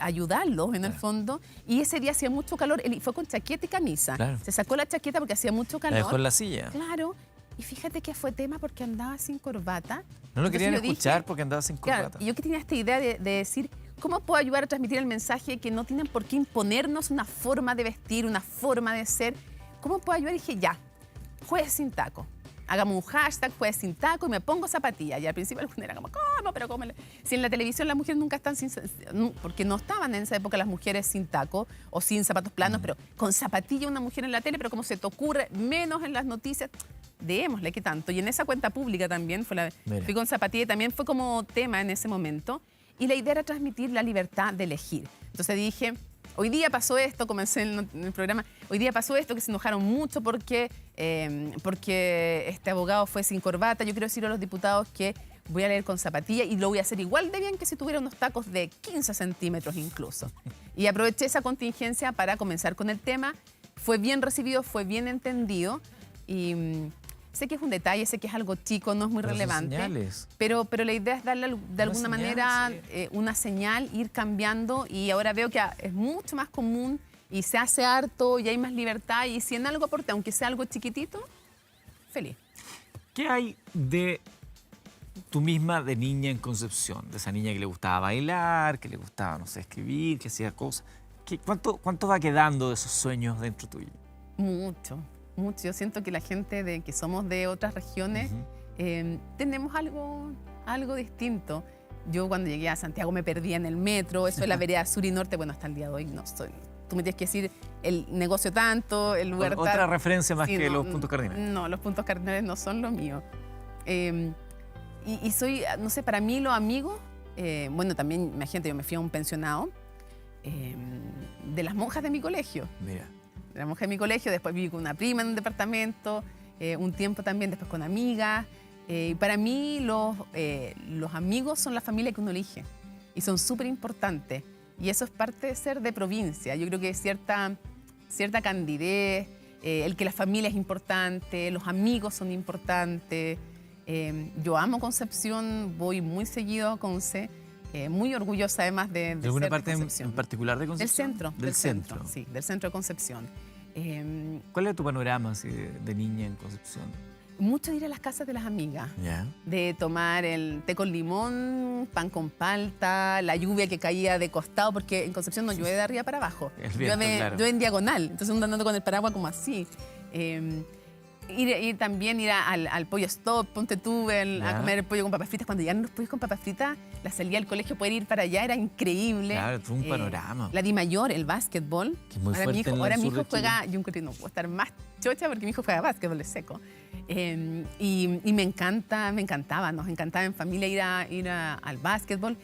ayudarlos en el fondo, y ese día hacía mucho calor, él fue con chaqueta y camisa.
Claro.
Se sacó la chaqueta porque hacía mucho calor.
La dejó en la silla.
Claro, y fíjate que fue tema porque andaba sin corbata.
No lo querían escuchar
dije,
porque andaba sin corbata.
Claro, y yo que tenía esta idea de decir, ¿cómo puedo ayudar a transmitir el mensaje que no tienen por qué imponernos una forma de vestir, una forma de ser? ¿Cómo puedo ayudar? Y dije, ya, jueves sin taco. Hagamos un hashtag, jueves sin taco, y me pongo zapatillas. Y al principio algunos eran como, ¿cómo? Pero ¿cómo? Si en la televisión las mujeres nunca están sin... Porque no estaban en esa época las mujeres sin taco o sin zapatos planos, pero con zapatilla una mujer en la tele, pero como se te ocurre, menos en las noticias, démosle que tanto. Y en esa cuenta pública también, fui con zapatilla y también fue como tema en ese momento. Y la idea era transmitir la libertad de elegir. Entonces dije... Hoy día pasó esto, comencé en el programa, hoy día pasó esto, que se enojaron mucho porque este abogado fue sin corbata. Yo quiero decirle a los diputados que voy a leer con zapatilla y lo voy a hacer igual de bien que si tuviera unos tacos de 15 centímetros incluso. Y aproveché esa contingencia para comenzar con el tema. fue bien recibido, fue bien entendido y sé que es un detalle, sé que es algo chico, no es muy
Pero son
relevante,
señales.
pero la idea es darle de alguna
señal,
manera
sí.
una señal, ir cambiando y ahora veo que es mucho más común y se hace harto y hay más libertad y si en algo aporte, aunque sea algo chiquitito, feliz.
¿Qué hay de tú misma de niña en Concepción? De esa niña que le gustaba bailar, que le gustaba, no sé, escribir, que hacía cosas. ¿Cuánto va quedando de esos sueños dentro tuyo?
Mucho, mucho. Yo siento que la gente que somos de otras regiones tenemos algo distinto. Yo cuando llegué a Santiago me perdía en el metro, eso es la vereda sur y norte, bueno, hasta el día de hoy no soy. Tú me tienes que decir el negocio tanto, el lugar tanto.
Otra referencia más
Sí,
que
no,
los puntos cardinales.
No, los puntos cardinales no son lo mío. Y soy, no sé, para mí los amigos, bueno, también, imagínate, yo me fui a un pensionado de las monjas de mi colegio.
Mira.
De la monja de mi colegio, después viví con una prima en un departamento, un tiempo también después con amigas. Y para mí los amigos son la familia que uno elige y son súper importantes. Y eso es parte de ser de provincia. Yo creo que cierta candidez, el que la familia es importante, los amigos son importantes. Yo amo Concepción, voy muy seguido a Conce, muy orgullosa además de
¿De alguna
ser
parte
de Concepción.
en particular de
Del
Concepción?
centro.
Del centro.
Sí, del centro de Concepción.
¿Cuál es tu panorama así, de niña en Concepción?
Mucho de ir a las casas de las amigas,
Ya.
de tomar el té con limón, pan con palta, la lluvia que caía de costado, porque en Concepción no llueve de arriba para abajo,
El viento, claro.
llueve en diagonal, entonces uno andando con el paraguas como así. Ir también ir al pollo stop, ponte tú a comer el pollo con papas fritas. Cuando llegaron los pollos con papas fritas, la salida del colegio, poder ir para allá era increíble.
Claro, fue un panorama.
La Di Mayor, el básquetbol.
Que es muy
ahora
fuerte en el
ahora mi
sur
hijo
de
juega, yo encontré, no puedo estar más chocha porque mi hijo juega básquetbol, es seco. Y me encantaba, nos encantaba en familia ir al básquetbol.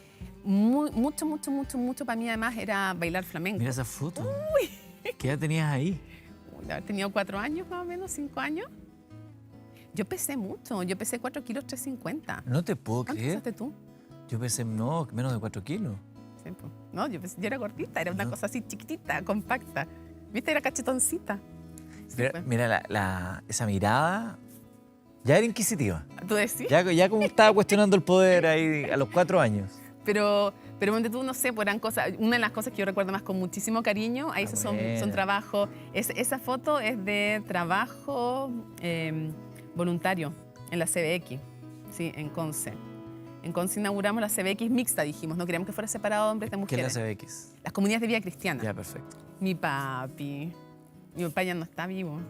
Mucho para mí además era bailar flamenco.
Mira esa foto. ¿Qué edad tenías ahí?
De haber tenido 4 años más o menos, 5 años. Yo pesé mucho, yo pesé 4 kilos 350.
No te puedo
¿Cuánto
creer.
pesaste tú?
Yo pesé, no, menos de 4 kilos.
Sí, pues. No, yo era gordita, era una cosa así chiquitita, compacta. ¿Viste? Era cachetoncita. Sí,
Mira,
pues.
mira esa mirada. Ya era inquisitiva.
¿Tú decís?
Ya como estaba cuestionando el poder ahí a los 4 años.
Pero ponte tú, no sé, pues eran cosas. Una de las cosas que yo recuerdo más con muchísimo cariño, ahí son
buena.
trabajos. Esa foto es de trabajo voluntario en la CBX, sí, en Conce. En Conce inauguramos la CBX mixta, dijimos. No queríamos que fuera separado hombres de
¿Qué es
mujeres.
la CBX?
Las comunidades de vida cristiana.
Ya, perfecto.
Mi papi. Mi papá ya no está vivo.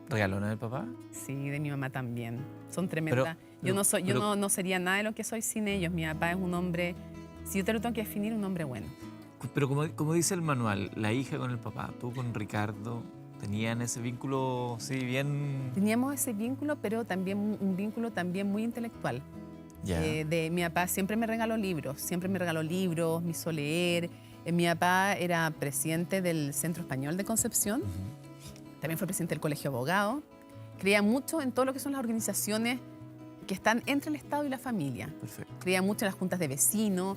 ¿Regalona del papá?
Sí, de mi mamá también. Son tremendas. Yo no sería nada de lo que soy sin ellos. Mi papá es un hombre, si yo te lo tengo que definir, un hombre bueno.
Pero como dice el manual, la hija con el papá, tú con Ricardo, ¿tenían ese vínculo, sí, bien...?
Teníamos ese vínculo, pero también un vínculo también muy intelectual.
Ya.
Mi papá siempre me regaló libros, me hizo leer. Mi papá era presidente del Centro Español de Concepción. También fue presidente del Colegio de Abogados. Creía mucho en todo lo que son las organizaciones que están entre el Estado y la familia.
Perfecto.
Creía mucho en las juntas de vecinos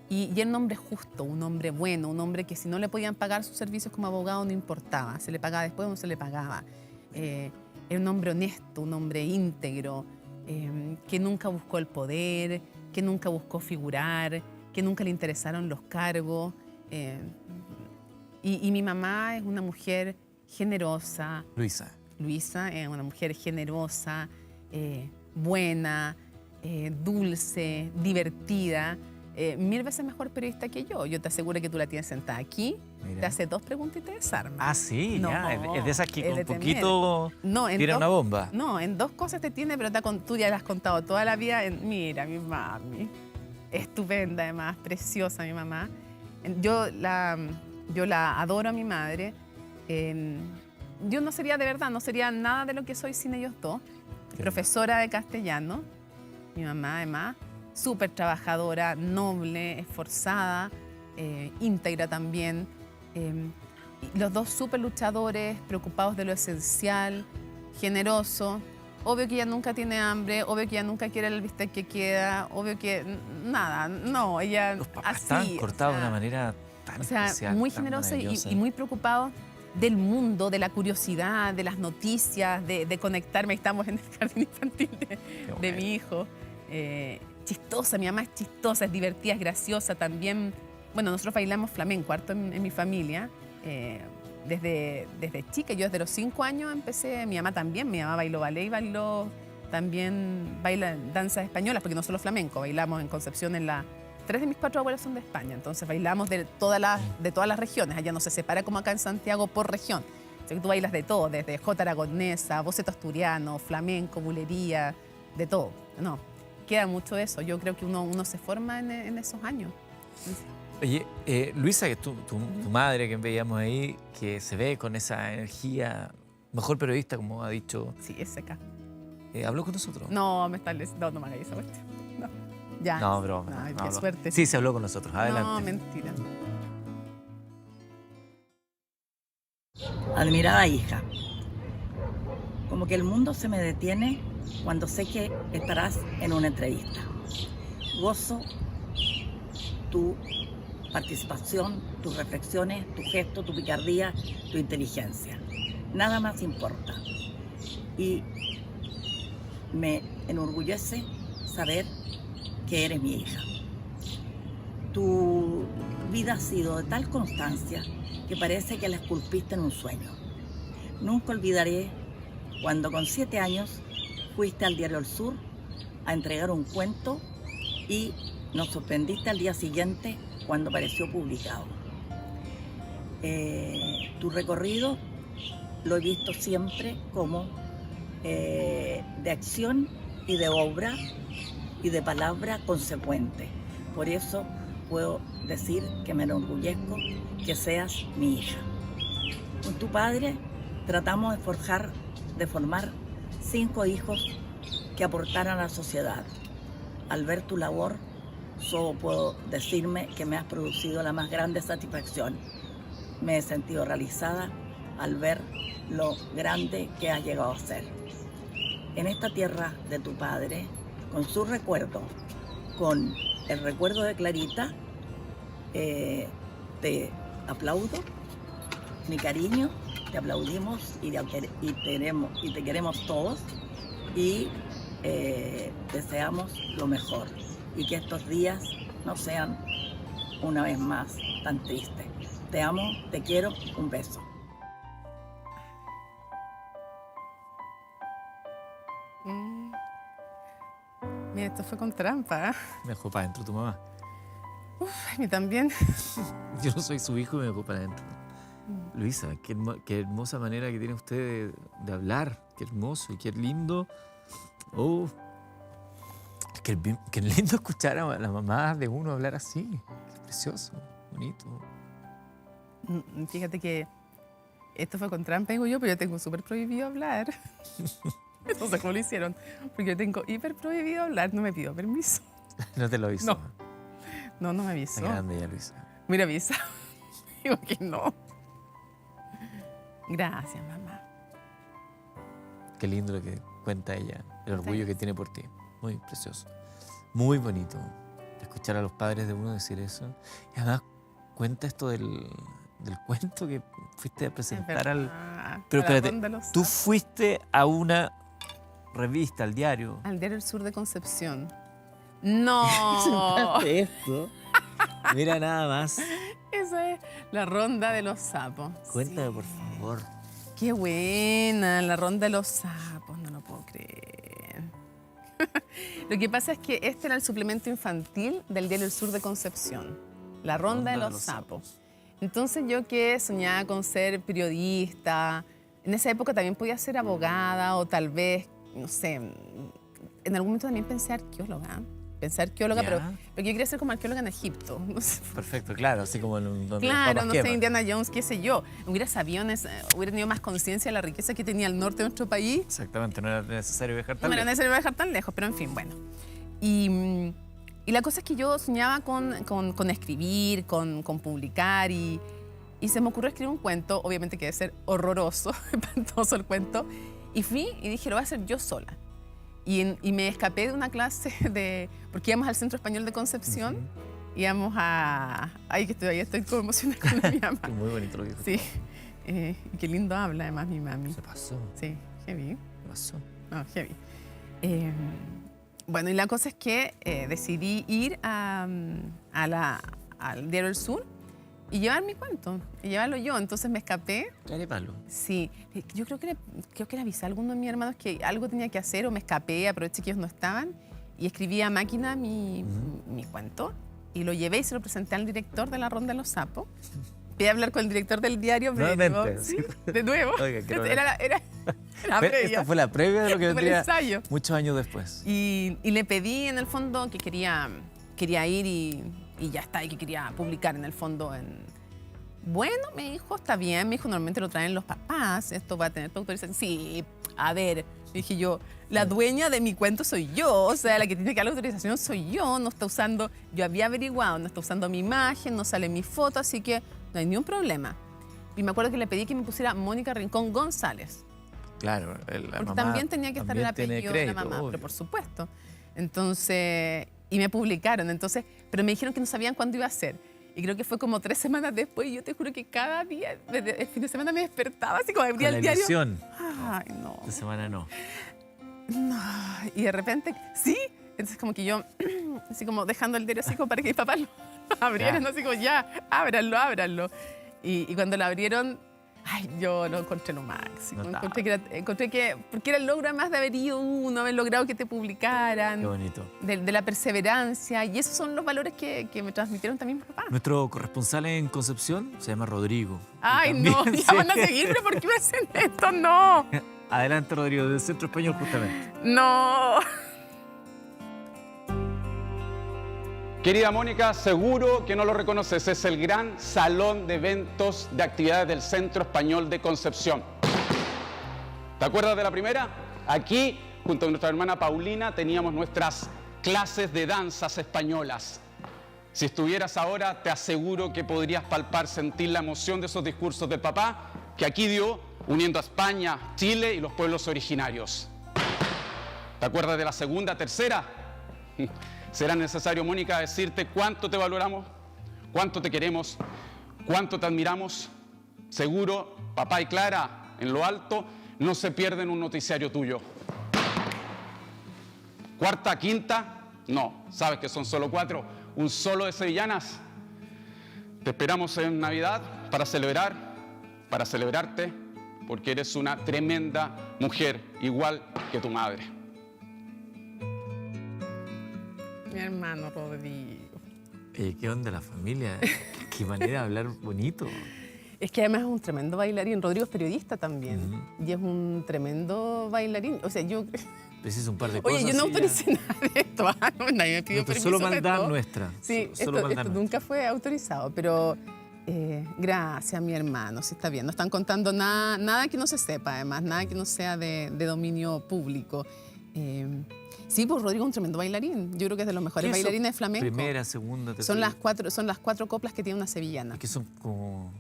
y era un hombre justo, un hombre bueno, un hombre que si no le podían pagar sus servicios como abogado no importaba, se le pagaba después o no se le pagaba. Era un hombre honesto, un hombre íntegro, que nunca buscó el poder, que nunca buscó figurar, que nunca le interesaron los cargos. Y mi mamá es una mujer generosa. Luisa es una mujer generosa, buena, dulce, divertida, 1000 veces mejor periodista que yo. Yo te aseguro que tú la tienes sentada aquí,
Mira.
te hace 2 preguntas y te desarma.
Ah, sí,
No,
ya. Es de esas que
es
con
de
un
temer.
poquito tira una bomba.
No, en 2 cosas te tiene, pero tú ya la has contado toda la vida. Mira, mi mami, estupenda además, preciosa mi mamá. Yo la adoro a mi madre. Yo no sería de verdad, no sería nada de lo que soy sin ellos dos. Profesora de castellano, mi mamá además, súper trabajadora, noble, esforzada, íntegra también. Y los dos súper luchadores, preocupados de lo esencial, generosos. Obvio que ella nunca tiene hambre, obvio que ella nunca quiere el bistec que queda, obvio que nada, no, ella
Los papás
así.
están cortados de una manera tan
O sea,
especial,
muy
tan
generosa
maravillosa.
y muy preocupado del mundo, de la curiosidad, de las noticias, de conectarme. Estamos en el jardín infantil de mi hijo. Chistosa, mi mamá es chistosa, es divertida, es graciosa también. Bueno, nosotros bailamos flamenco harto en mi familia. Desde chica, yo desde los 5 años empecé, mi mamá también, mi mamá bailó ballet y bailó también danzas españolas, porque no solo flamenco, bailamos en Concepción en la... 3 de mis 4 abuelas son de España, entonces bailamos de todas las regiones. Allá no se separa como acá en Santiago por región. O sea que tú bailas de todo, desde jota aragonesa, boceto asturiano, flamenco, bulería, de todo. No, queda mucho eso. Yo creo que uno se forma en esos años.
Oye, Luisa, que es tu madre que veíamos ahí, que se ve con esa energía, mejor periodista, como ha dicho.
Sí, es seca.
¿Habló con nosotros?
No, me no me hagas esa cuestión. No. Ya.
No, broma.
Ay,
no,
qué suerte.
Sí, se habló con nosotros. Adelante.
No, mentira.
Admirada hija, como que el mundo se me detiene cuando sé que estarás en una entrevista. Gozo tu participación, tus reflexiones, tu gesto, tu picardía, tu inteligencia. Nada más importa. Y me enorgullece saber que eres mi hija. Tu vida ha sido de tal constancia que parece que la esculpiste en un sueño. Nunca olvidaré cuando con 7 años fuiste al diario El Sur a entregar un cuento y nos sorprendiste al día siguiente cuando apareció publicado. Tu recorrido lo he visto siempre como de acción y de obra y de palabra consecuente. Por eso puedo decir que me enorgullezco que seas mi hija. Con tu padre tratamos de formar 5 hijos que aportaran a la sociedad. Al ver tu labor, solo puedo decirme que me has producido la más grande satisfacción. Me he sentido realizada al ver lo grande que has llegado a ser. En esta tierra de tu padre, con su recuerdo, con el recuerdo de Clarita, te aplaudo, mi cariño, te aplaudimos y te queremos todos y deseamos lo mejor y que estos días no sean una vez más tan tristes. Te amo, te quiero, un beso.
Mira, esto fue con trampa, ¿eh?
Me dejó para adentro tu mamá.
A mí también.
Yo no soy su hijo y me dejó para adentro. Luisa, qué hermosa manera que tiene usted de hablar. Qué hermoso y qué lindo. Oh, qué lindo escuchar a la mamá de uno hablar así. Qué precioso, bonito.
Fíjate que esto fue con trampa, digo yo, pero yo tengo súper prohibido hablar. No sé cómo lo hicieron, porque yo tengo hiper prohibido hablar, no me pido permiso.
No te lo avisó.
No me avisó.
Está grande ya, Luisa.
Mira, avisa. Digo que no. Gracias, mamá.
Qué lindo lo que cuenta ella, el orgullo que tiene por ti. Muy precioso. Muy bonito escuchar a los padres de uno decir eso. Y además cuenta esto del cuento que fuiste a presentar al... Pero espérate, tú fuiste a una revista, al diario.
Al diario El Sur de Concepción. ¡No!
Esto. Mira nada más.
Esa es la ronda de los sapos.
Cuéntame,
Sí.
por favor.
Qué buena, la ronda de los sapos, no lo puedo creer. Lo que pasa es que este era el suplemento infantil del diario El Sur de Concepción. La ronda de los sapos. Entonces yo que soñaba con ser periodista, en esa época también podía ser abogada o tal vez, no sé, en algún momento también pensé arqueóloga. Pero yo quería ser como arqueóloga en Egipto. No sé.
Perfecto, claro, así como en donde
Claro, no sé, Indiana Jones, qué sé yo. Hubiera sabido, hubiera tenido más conciencia de la riqueza que tenía el norte de nuestro país.
Exactamente, no era necesario viajar tan
No era
lejos.
necesario viajar tan lejos, pero en fin, bueno. Y la cosa es que yo soñaba con escribir, con publicar y se me ocurrió escribir un cuento, obviamente que debe ser horroroso, espantoso el cuento, y fui y dije, lo voy a hacer yo sola. Y me escapé de una clase porque íbamos al Centro Español de Concepción, íbamos a... Ay, que estoy como emocionada con mi mamá.
Muy bonito lo que
Sí. Qué lindo habla además mi mami.
Se pasó.
Sí, heavy.
Se pasó.
No, heavy. Bueno, y la cosa es que decidí ir al Diario del Sur y llevar mi cuento, y llevarlo yo. Entonces me escapé.
Carepalo.
Sí, yo creo que le avisé a alguno de mis hermanos que algo tenía que hacer o me escapé, aproveché que ellos no estaban y escribí a máquina mi cuento y lo llevé y se lo presenté al director de la Ronda de los Sapos. Fui a hablar con el director del diario.
Nuevamente.
Sí, de nuevo.
Oiga, quiero
Era previa.
Esta fue la previa de lo que
Fue el
vendría
ensayo.
muchos años después.
Y le pedí en el fondo que quería ir y ya está, y que quería publicar en el fondo. Bueno, me dijo, está bien, me dijo, normalmente lo traen los papás, esto va a tener tu autorización. Sí, a ver, dije yo, la dueña de mi cuento soy yo, o sea, la que tiene que dar la autorización soy yo, no está usando, yo había averiguado, no está usando mi imagen, no sale mi foto, así que no hay ni un problema. Y me acuerdo que le pedí que me pusiera Mónica Rincón González.
Claro, la
Porque
mamá
también tenía que estar el
también tiene
apellido de la
crédito,
mamá,
obvio.
pero por supuesto. Entonces, y me publicaron, entonces, pero me dijeron que no sabían cuándo iba a ser. Y creo que fue como 3 semanas después, y yo te juro que cada día, desde el fin de semana me despertaba, así como abría
Con la
el diario.
ilusión.
Ay, no.
Esta semana no.
No. Y de repente, sí. Entonces como que yo, así como dejando el diario así como para que mis papás lo abrieran,
Ya.
así como ya, ábranlo. Y cuando lo abrieron, ay, yo lo encontré lo máximo.
Notable.
Encontré que, porque era el logro más de haber ido uno, haber logrado que te publicaran.
Qué bonito.
De la perseverancia, y esos son los valores que me transmitieron también mis papás.
Nuestro corresponsal en Concepción se llama Rodrigo. Y
Ay,
también
no, ya
se-
van a seguir, pero ¿por qué me hacen esto? No,
Adelante, Rodrigo, del Centro Español, justamente.
no.
Querida Mónica, seguro que no lo reconoces, es el gran salón de eventos de actividades del Centro Español de Concepción. ¿Te acuerdas de la primera? Aquí, junto a nuestra hermana Paulina, teníamos nuestras clases de danzas españolas. Si estuvieras ahora, te aseguro que podrías palpar, sentir la emoción de esos discursos del papá que aquí dio, uniendo a España, Chile y los pueblos originarios. ¿Te acuerdas de la segunda, tercera? Será necesario, Mónica, decirte cuánto te valoramos, cuánto te queremos, cuánto te admiramos. Seguro, papá y Clara, en lo alto, no se pierden un noticiario tuyo. Cuarta, quinta, no, sabes que son solo 4, un solo de sevillanas. Te esperamos en Navidad para celebrarte, porque eres una tremenda mujer, igual que tu madre.
Mi hermano Rodrigo.
¿Qué onda la familia? Qué manera de hablar bonito.
Es que además es un tremendo bailarín. Rodrigo es periodista también. Y es un tremendo bailarín. O sea, yo...
Preciso un par de cosas.
Oye, yo no
y ya.
autoricé nada de esto. Nadie me pidió
Esto es
permiso
solo
de
maldad
esto.
nuestra.
Sí,
Solo
esto
maldad
nunca fue autorizado, pero gracias, mi hermano, sí está bien. No están contando nada que no se sepa, además, nada que no sea de dominio público. Sí, pues Rodrigo es un tremendo bailarín. Yo creo que es de los mejores
¿Qué son?
bailarines de flamenco.
Primera, segunda, tercera.
Son las 4 coplas que tiene una sevillana.
Que son como...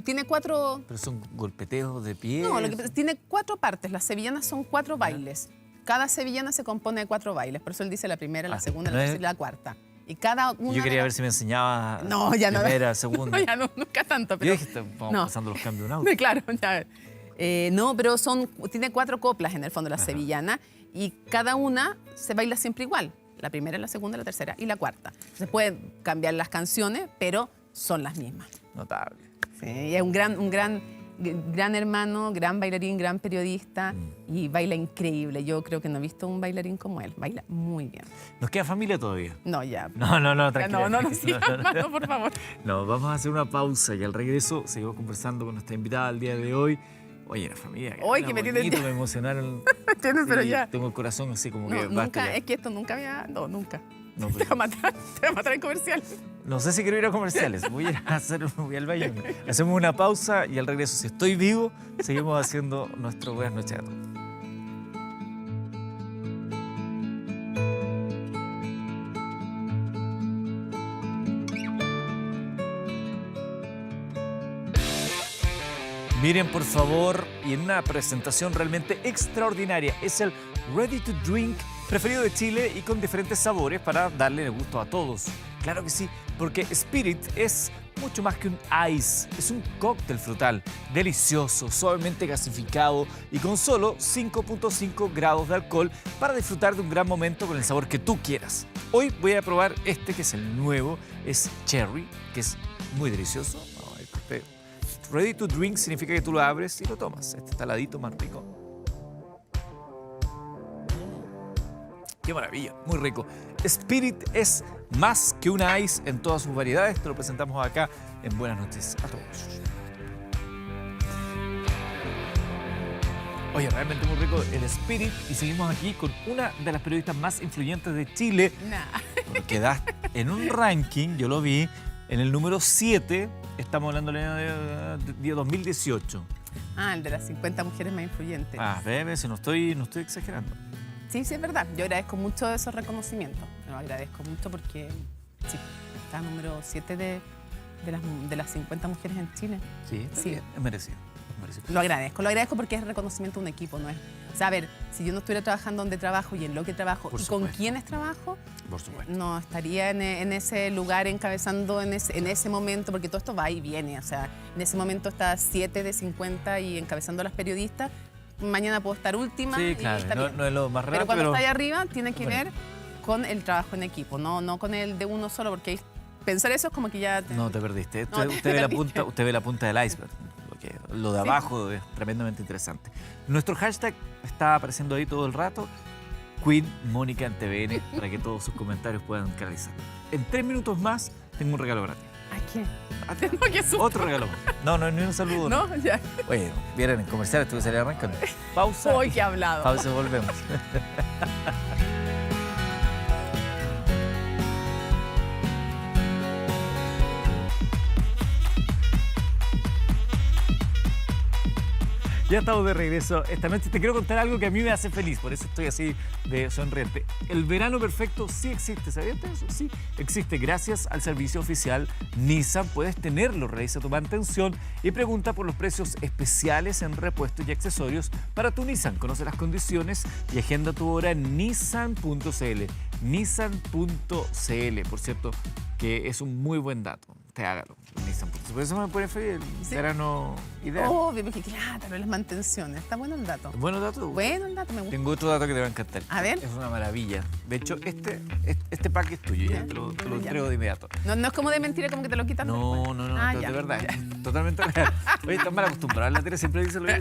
Tiene 4...
Pero son golpeteos de pie.
No, lo que pasa es que tiene 4 partes. Las sevillanas son 4 bailes. Cada sevillana se compone de 4 bailes. Por eso él dice la primera, la segunda,
no
la
es-
tercera y la cuarta. Y cada una
Yo quería
de
ver si me enseñaba
No, ya no.
primera, segunda.
No, ya no, nunca tanto.
Yo
Pero,
dije, vamos
no.
pasando los cambios de un auto.
Claro, ya. No, pero tiene 4 coplas en el fondo la
Ajá.
sevillana y cada una se baila siempre igual. La primera, la segunda, la tercera y la cuarta. Se pueden cambiar las canciones, pero son las mismas.
Notable.
Sí, y es un gran hermano, gran bailarín, gran periodista y baila increíble. Yo creo que no he visto un bailarín como él. Baila muy bien.
¿Nos queda familia todavía?
No, ya.
No,
Ya,
tranquila.
no, sigas, hermano, por favor.
No, vamos a hacer una pausa y al regreso seguimos conversando con nuestra invitada al día de hoy. Oye, la familia.
Oye,
era
que me tienes
bonito,
ya.
me emocionaron.
¿Entiendes? Pero
Sí,
ya.
Tengo el corazón así como que
No,
basta
nunca,
ya.
es que esto nunca había... No, nunca.
No,
Te va a
pero-
matar en comercial.
No sé si quiero ir a comerciales. Voy a ir a hacer, voy al baño. Hacemos una pausa y al regreso, si estoy vivo, seguimos haciendo nuestro Buenas noches a todos. Miren, por favor, y en una presentación realmente extraordinaria, es el Ready to Drink preferido de Chile y con diferentes sabores para darle el gusto a todos. Claro que sí, porque Spirit es mucho más que un ice. Es un cóctel frutal delicioso, suavemente gasificado y con solo 5.5 grados de alcohol para disfrutar de un gran momento con el sabor que tú quieras. Hoy voy a probar este que es el nuevo, es cherry, que es muy delicioso. Vamos a ver, ready to drink significa que tú lo abres y lo tomas. Este está heladito, más rico. ¡Qué maravilla! Muy rico. Spirit es más que una ice en todas sus variedades. Te lo presentamos acá en Buenas noches a todos. Oye, realmente muy rico el Spirit. Y seguimos aquí con una de las periodistas más influyentes de Chile.
Nah.
Quedas en un ranking, yo lo vi, en el número 7. Estamos hablando de 2018.
Ah, el de las 50 mujeres más influyentes.
Ah, bebé, si no estoy exagerando.
Sí, sí, es verdad. Yo agradezco mucho esos reconocimientos. Lo agradezco mucho porque, sí, está número 7 de las 50 mujeres en Chile.
Sí,
Sí.
es merecido. Es merecido.
Lo agradezco porque es reconocimiento de un equipo, ¿no es? O sea, a ver, si yo no estuviera trabajando donde trabajo y en lo que trabajo
Por
y con
supuesto.
quiénes trabajo,
Por supuesto.
no estaría en ese lugar encabezando en ese momento, porque todo esto va y viene. O sea, en ese momento está 7 de 50 y encabezando a las periodistas. Mañana puedo estar última.
Sí,
y
claro,
está
no,
bien.
no es lo más
Pero
rápido.
cuando está ahí arriba, tiene que
Bueno.
ver con el trabajo en equipo, no con el de uno solo, porque pensar eso es como que ya...
No, te perdiste.
No, te
Usted ve la
perdiste.
usted ve la punta del iceberg. Lo de
Sí.
abajo es tremendamente interesante. Nuestro hashtag está apareciendo ahí todo el rato. Queen Mónica en TVN, para que todos sus comentarios puedan canalizar. En 3 minutos más tengo un regalo para ti.
¿A quién?
Ah, te-
Tengo que su-
Otro regalo más. No, ni un saludo.
¿No? Ya.
Oye, vieron en comerciales, tuve que salir arrancando. Pausa.
Hoy que he hablado.
Pausa y volvemos. Ya estamos de regreso esta noche. Te quiero contar algo que a mí me hace feliz, por eso estoy así de sonriente. El verano perfecto sí existe, ¿sabías eso? Sí, existe. Gracias al servicio oficial Nissan puedes tenerlo. Realiza tu mantención y pregunta por los precios especiales en repuestos y accesorios para tu Nissan. Conoce las condiciones y agenda tu hora en nissan.cl. Nissan.cl, por cierto, que es un muy buen dato. Te hágalo. Nissan.cl. Por eso me pone feliz el
Sí.
verano ideal.
Obvio, porque claro, las mantenciones. Está bueno el dato.
Bueno dato.
Bueno el dato, me gusta.
Tengo otro dato que te va a encantar.
A ver.
Es una maravilla. De hecho, este pack es tuyo, ya te lo
Ya.
entrego de inmediato.
No es como de mentira, como que te lo quitan
No,
después.
no,
Ah,
de
ya,
verdad,
ya.
es totalmente real. Oye, están mal acostumbrados. La tele siempre dice lo ya.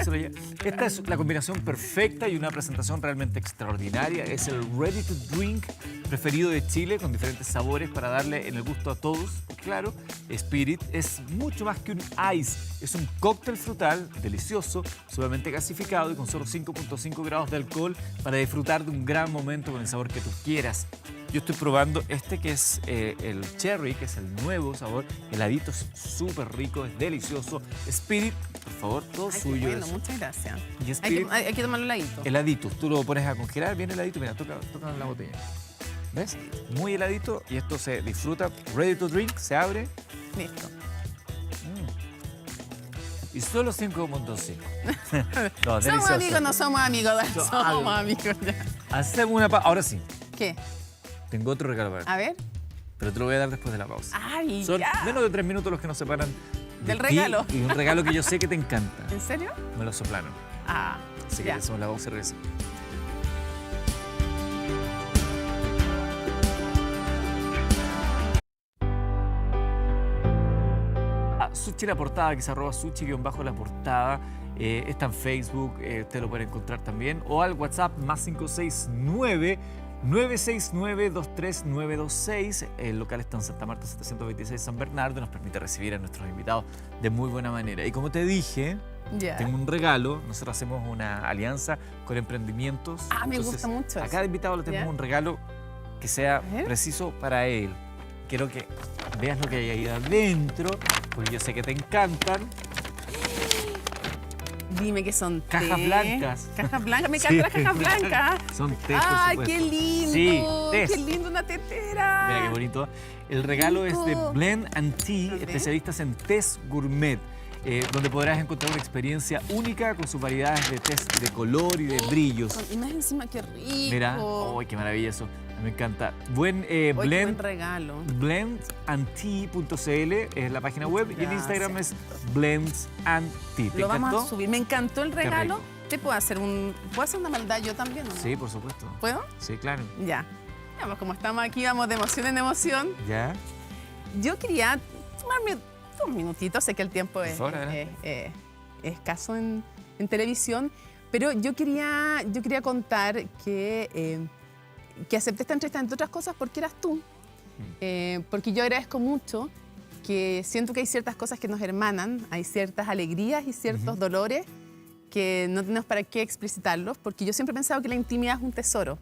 Esta es la combinación perfecta y una presentación realmente extraordinaria. Es el Ready to Drink preferido de Chile, con diferentes sabores para darle en el gusto a todos. Claro, Spirit es mucho más que un ice. Es un cóctel frutal delicioso, suavemente gasificado y con solo 5.5 grados de alcohol para disfrutar de un gran momento con el sabor que tú quieras. Yo estoy probando este que es el cherry, que es el nuevo sabor. Heladito, es súper rico, es delicioso. Spirit, por favor, todo
Ay, qué
suyo.
bueno,
eso.
muchas gracias.
Y
Hay
Spirit,
que, hay que tomarlo heladito.
heladito. Tú lo pones a congelar, bien heladito. Mira, toca en la botella. ¿Ves? Muy heladito y esto se disfruta. Ready to drink, se abre.
Listo.
Y solo 5.5. No,
Somos
delicioso.
amigos, no somos amigos.
No,
Somos amigos ya.
Hacemos una pausa. Ahora sí,
¿Qué?
tengo otro regalo para ti.
A ver.
Pero te lo voy a dar después de la pausa.
Ay,
Son
ya.
menos de 3 minutos los que nos separan
Del
ti
regalo.
Y un regalo que yo sé que te encanta.
¿En serio?
Me lo soplaron.
Ah,
Así que
ya.
hacemos la pausa y regresamos. Sushi La Portada, que es @sushi_La Portada. Está en Facebook, usted lo puede encontrar también. O al WhatsApp más 569-969-23926. El local está en Santa Marta 726 San Bernardo. Nos permite recibir a nuestros invitados de muy buena manera. Y como te dije,
Ya.
tengo un regalo. Nosotros hacemos una alianza con emprendimientos.
Ah, me
Entonces,
gusta mucho
a
eso.
cada invitado le tenemos
¿Ya?
un regalo que sea
A ver.
preciso para él. Quiero que veas lo que hay ahí adentro, porque yo sé que te encantan.
Dime que son
Cajas
té.
blancas.
Cajas blancas, me
Sí.
encantan las cajas blancas.
Son tés, por
¡Ay,
supuesto.
qué lindo!
Sí, tés.
¡Qué lindo una tetera!
Mira qué bonito. El regalo es de
Rico.
Blend and Tea,
A ver.
especialistas en tés gourmet, donde podrás encontrar una experiencia única con sus variedades de tés de color y de brillos.
Y más encima, qué rico.
Mira, ¡ay, qué maravilla eso! Me encanta. Buen
Oye, qué buen
blend.
regalo.
Blendandtea.cl es la página web y en Instagram es blendsandtea. ¿Te
Lo vamos
encantó?
a subir. Me encantó el regalo.
rico.
¿Te puedo hacer una maldad yo también o no?
Sí, por supuesto.
¿Puedo?
Sí, claro.
Ya. Ya, pues como estamos aquí, vamos de emoción en emoción.
¿Ya?
Yo quería tomarme 2 minutitos, sé que el tiempo es,
Por favor, adelante.
es escaso en televisión, pero yo quería contar que acepté esta entrevista, entre otras cosas, porque eras tú. Porque yo agradezco mucho que siento que hay ciertas cosas que nos hermanan, hay ciertas alegrías y ciertos dolores que no tenemos para qué explicitarlos, porque yo siempre he pensado que la intimidad es un tesoro.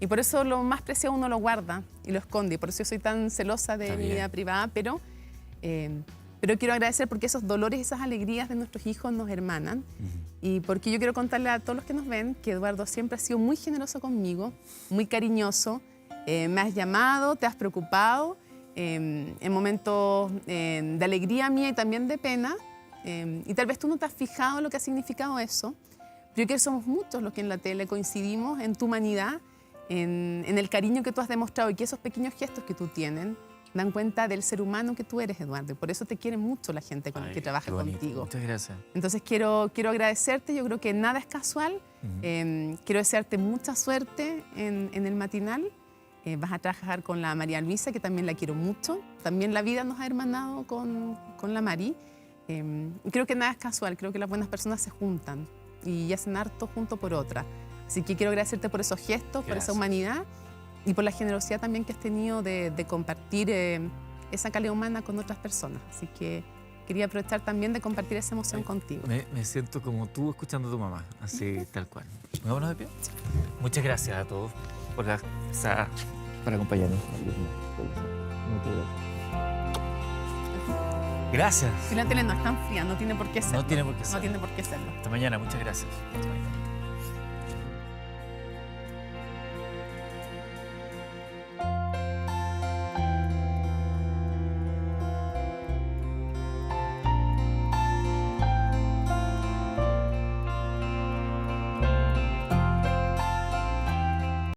Y por eso lo más preciado uno lo guarda y lo esconde. Y por eso yo soy tan celosa de
Está
mi
bien.
vida privada, pero quiero agradecer porque esos dolores y esas alegrías de nuestros hijos nos hermanan. Y porque yo quiero contarle a todos los que nos ven que Eduardo siempre ha sido muy generoso conmigo, muy cariñoso. Me has llamado, te has preocupado en momentos de alegría mía y también de pena. Y tal vez tú no te has fijado en lo que ha significado eso. Pero yo creo que somos muchos los que en la tele coincidimos en tu humanidad, en el cariño que tú has demostrado y que esos pequeños gestos que tú tienes dan cuenta del ser humano que tú eres, Eduardo. Y por eso te quiere mucho la gente con la
Ay,
que trabaja
qué bonito.
contigo.
Muchas gracias.
Entonces quiero agradecerte, yo creo que nada es casual. Quiero desearte mucha suerte en el matinal. Vas a trabajar con la María Luisa, que también la quiero mucho. También la vida nos ha hermanado con la Mari. Creo que nada es casual, creo que las buenas personas se juntan y hacen harto junto por otra. Así que quiero agradecerte por esos gestos, por esa
Gracias.
humanidad y por la generosidad también que has tenido de compartir esa calidad humana con otras personas. Así que quería aprovechar también de compartir esa emoción contigo.
Me siento como tú escuchando a tu mamá, así tal cual. ¿Vámonos de pie? Muchas gracias a todos por para acompañarnos. Gracias.
Si la tele no es tan fría, no tiene por qué serlo.
No tiene por qué
No
ser.
tiene por qué serlo.
Hasta mañana, muchas gracias. Hasta mañana.